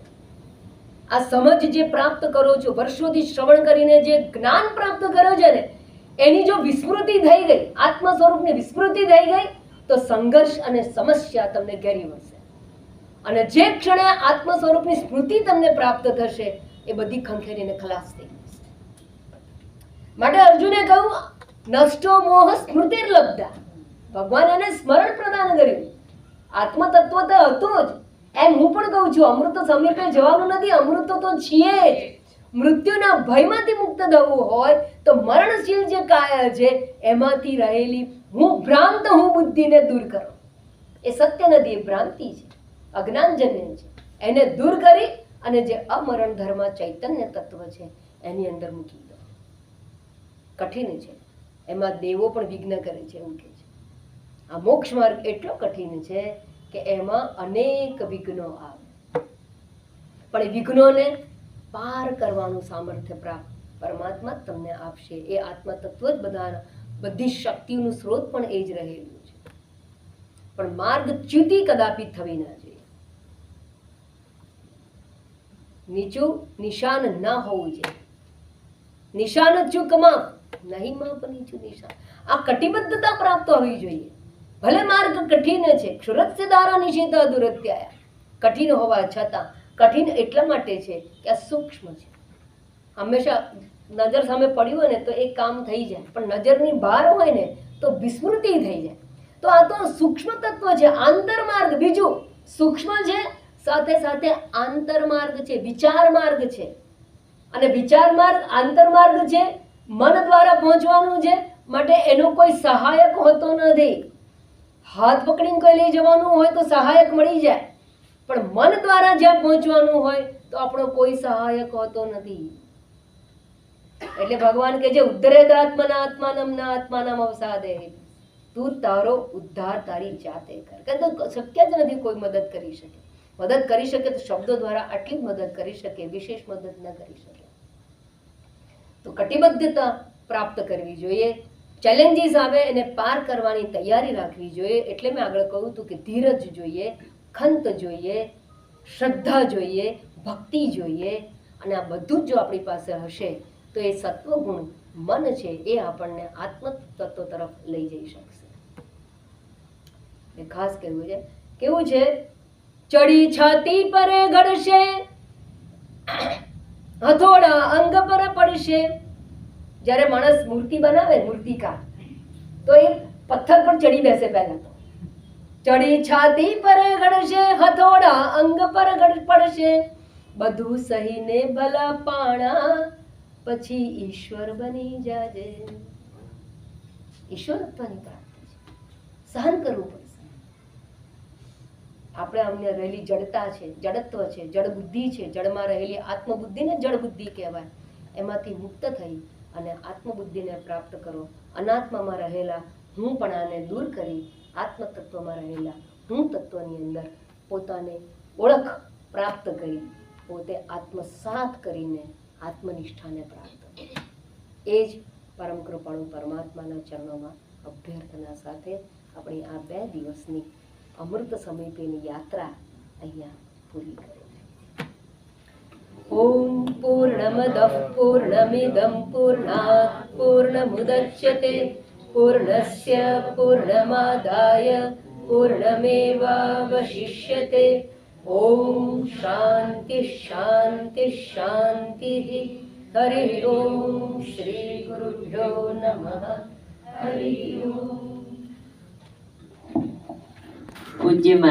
આ સમજ જે પ્રાપ્ત કરો છો, વર્ષોથી શ્રવણ કરીને જે જ્ઞાન પ્રાપ્ત કર્યો છે ને, એની જો વિસ્મૃતિ થઈ ગઈ, આત્મ સ્વરૂપની વિસ્મૃતિ થઈ ગઈ, તો સંઘર્ષ અને સમસ્યા તમને ઘેરી વળશે. અને જે ક્ષણે આત્મ સ્વરૂપની સ્મૃતિ તમને પ્રાપ્ત થશે એ બધી ખંખેરીને ખલાસ થઈ જશે. માટે અર્જુને કહ્યું નષ્ટો મોહ સ્મૃતિર્લબ્ધા. ભગવાન એને સ્મરણ પ્રદાન કર્યું. આત્મ તત્વ તો હતું જ. એમ હું પણ કહું છું અમૃત સમીપે જવાનું નથી, અમૃત તો છીએ જ. મૃત્યુના ભયમાંથી મુક્ત થવું હોય તો મરણશીલ જે કાયા છે એમાંથી રહેલી હું ભ્રાંત હું બુદ્ધિને દૂર કરો. એ સત્ય નથી, એ ભ્રાંતિ છે, અજ્ઞાનજન્ય છે. એને દૂર કરી અને જે અમરણ ધર્મ ચૈતન્ય તત્વ છે એની અંદર મૂકી દો. કઠિન છે, એમાં દેવો પણ વિઘ્ન કરે છે એવું કે છે. આ મોક્ષ માર્ગ એટલો કઠિન છે કે એમાં અનેક વિઘ્નો આવે, પણ એ વિઘ્નોને પાર કરવાનું સામર્થ્ય પ્રાપ્ત પરમાત્મા તમને આપશે. એ આત્મા તત્વ જ બધી શક્તિનું સ્ત્રોત પણ એ જ રહેલું છે. પણ માર્ગ ચ્યુતિ કદાપી થવી ના જોઈએ. નીચું નિશાન ના હોવું જોઈએ. નિશાન ચૂક માપ નહીં માપ નીચું નિશાન. આ કટિબદ્ધતા પ્રાપ્ત હોવી જોઈએ. ભલે માર્ગ કઠિન છે, ક્ષુરસ્ય ધારા નિષેધ દુરત્યાયા. કઠિન હોવા છતાં કઠિન એટલા માટે છે કે આ સૂક્ષ્મ છે. હંમેશા નજર સામે પડ્યું હોય ને તો એ કામ થઈ જાય, પણ નજરની બહાર હોય ને તો વિસ્મૃતિ થઈ જાય. તો આ તો સૂક્ષ્મ તત્વ છે, આંતરમાર્ગ. બીજું સૂક્ષ્મ છે, સાથે સાથે આંતરમાર્ગ છે, વિચાર માર્ગ છે. અને વિચાર માર્ગ આંતરમાર્ગ છે, મન દ્વારા પહોંચવાનું છે. માટે એનો કોઈ સહાયક હોતો નથી. હાથ પકડીને કોઈ લઈ જવાનું હોય તો સહાયક મળી જાય, પણ મન દ્વારા જ્યાં પહોંચવાનું હોય તો આપણો કોઈ સહાયક હોતો નથી. એટલે ભગવાન કે છે ઉદ્ધરેદાત્મના આત્માનમ ના આત્માનમ અવસાદે. તું તારો ઉદ્ધાર તારી જાતે કર. કે શક્ય જ નથી કોઈ મદદ કરી શકે. મદદ કરી શકે તો શબ્દો દ્વારા આટલી મદદ કરી શકે, વિશેષ મદદ ન કરી શકે. તો કટિબદ્ધતા પ્રાપ્ત કરવી જોઈએ. ચેલેન્જીસ આવે એને પાર કરવાની તૈયારી રાખવી જોઈએ. એટલે મેં આગળ કહ્યું હતું કે ધીરજ જોઈએ, ખંત જોઈએ, શ્રદ્ધા જોઈએ, ભક્તિ જોઈએ. અને આ બધું જ જો આપણી પાસે હશે તો એ સત્વગુણ મન છે એ આપણને આત્મ તત્વ તરફ લઈ જઈ શકશે. ખાસ કહેવું છે, કેવું છે, ચડી છાતી પર ઘડશે, હથોડા અંગ પર પડશે. જ્યારે માણસ મૂર્તિ બનાવે, મૂર્તિકાર, તો એ પથ્થર પર ચડી બેસે. પહેલા તો ચડી છાતી પર ઘડશે, હથોડા અંગ પર પડશે, બધું સહીને ભલા પાણા, પછી ઈશ્વર બની જાજે. ઈશ્વરત્વની પ્રાપ્તિ છે, સહન કરવું પડશે. આપણે અમને રહેલી જડતા છે, જડત્વ છે, જડ બુદ્ધિ છે, જડમાં રહેલી આત્મબુદ્ધિને જડ બુદ્ધિ કહેવાય. એમાંથી મુક્ત થઈ અને આત્મબુદ્ધિને પ્રાપ્ત કરો. અનાત્મામાં રહેલા હુંપણાને દૂર કરી આત્મ તત્વમાં રહેલા હું તત્વની અંદર પોતાને ઓળખ પ્રાપ્ત કરી પોતે આત્મસાત કરીને આત્મનિષ્ઠાને પ્રાપ્ત કરો. એ જ પરમ કૃપાળુ પરમાત્માના ચરણોમાં અભ્યર્થના સાથે આપણી આ 2 દિવસની અમૃત સમીપેની યાત્રા અહીંયા પૂરી કરી. ઓમ પૂર્ણમદઃ પૂર્ણમિદં પૂર્ણાત પૂર્ણમુદચ્યતે પૂર્ણસ્ય પૂર્ણમાદાય પૂર્ણમેવાવશિષ્યતે. ઓમ શાંતિ શાંતિ શાંતિ. હરિ ઓમ શ્રી ગુરુભ્યો નમઃ. હરિ ઓમ. પૂજ્ય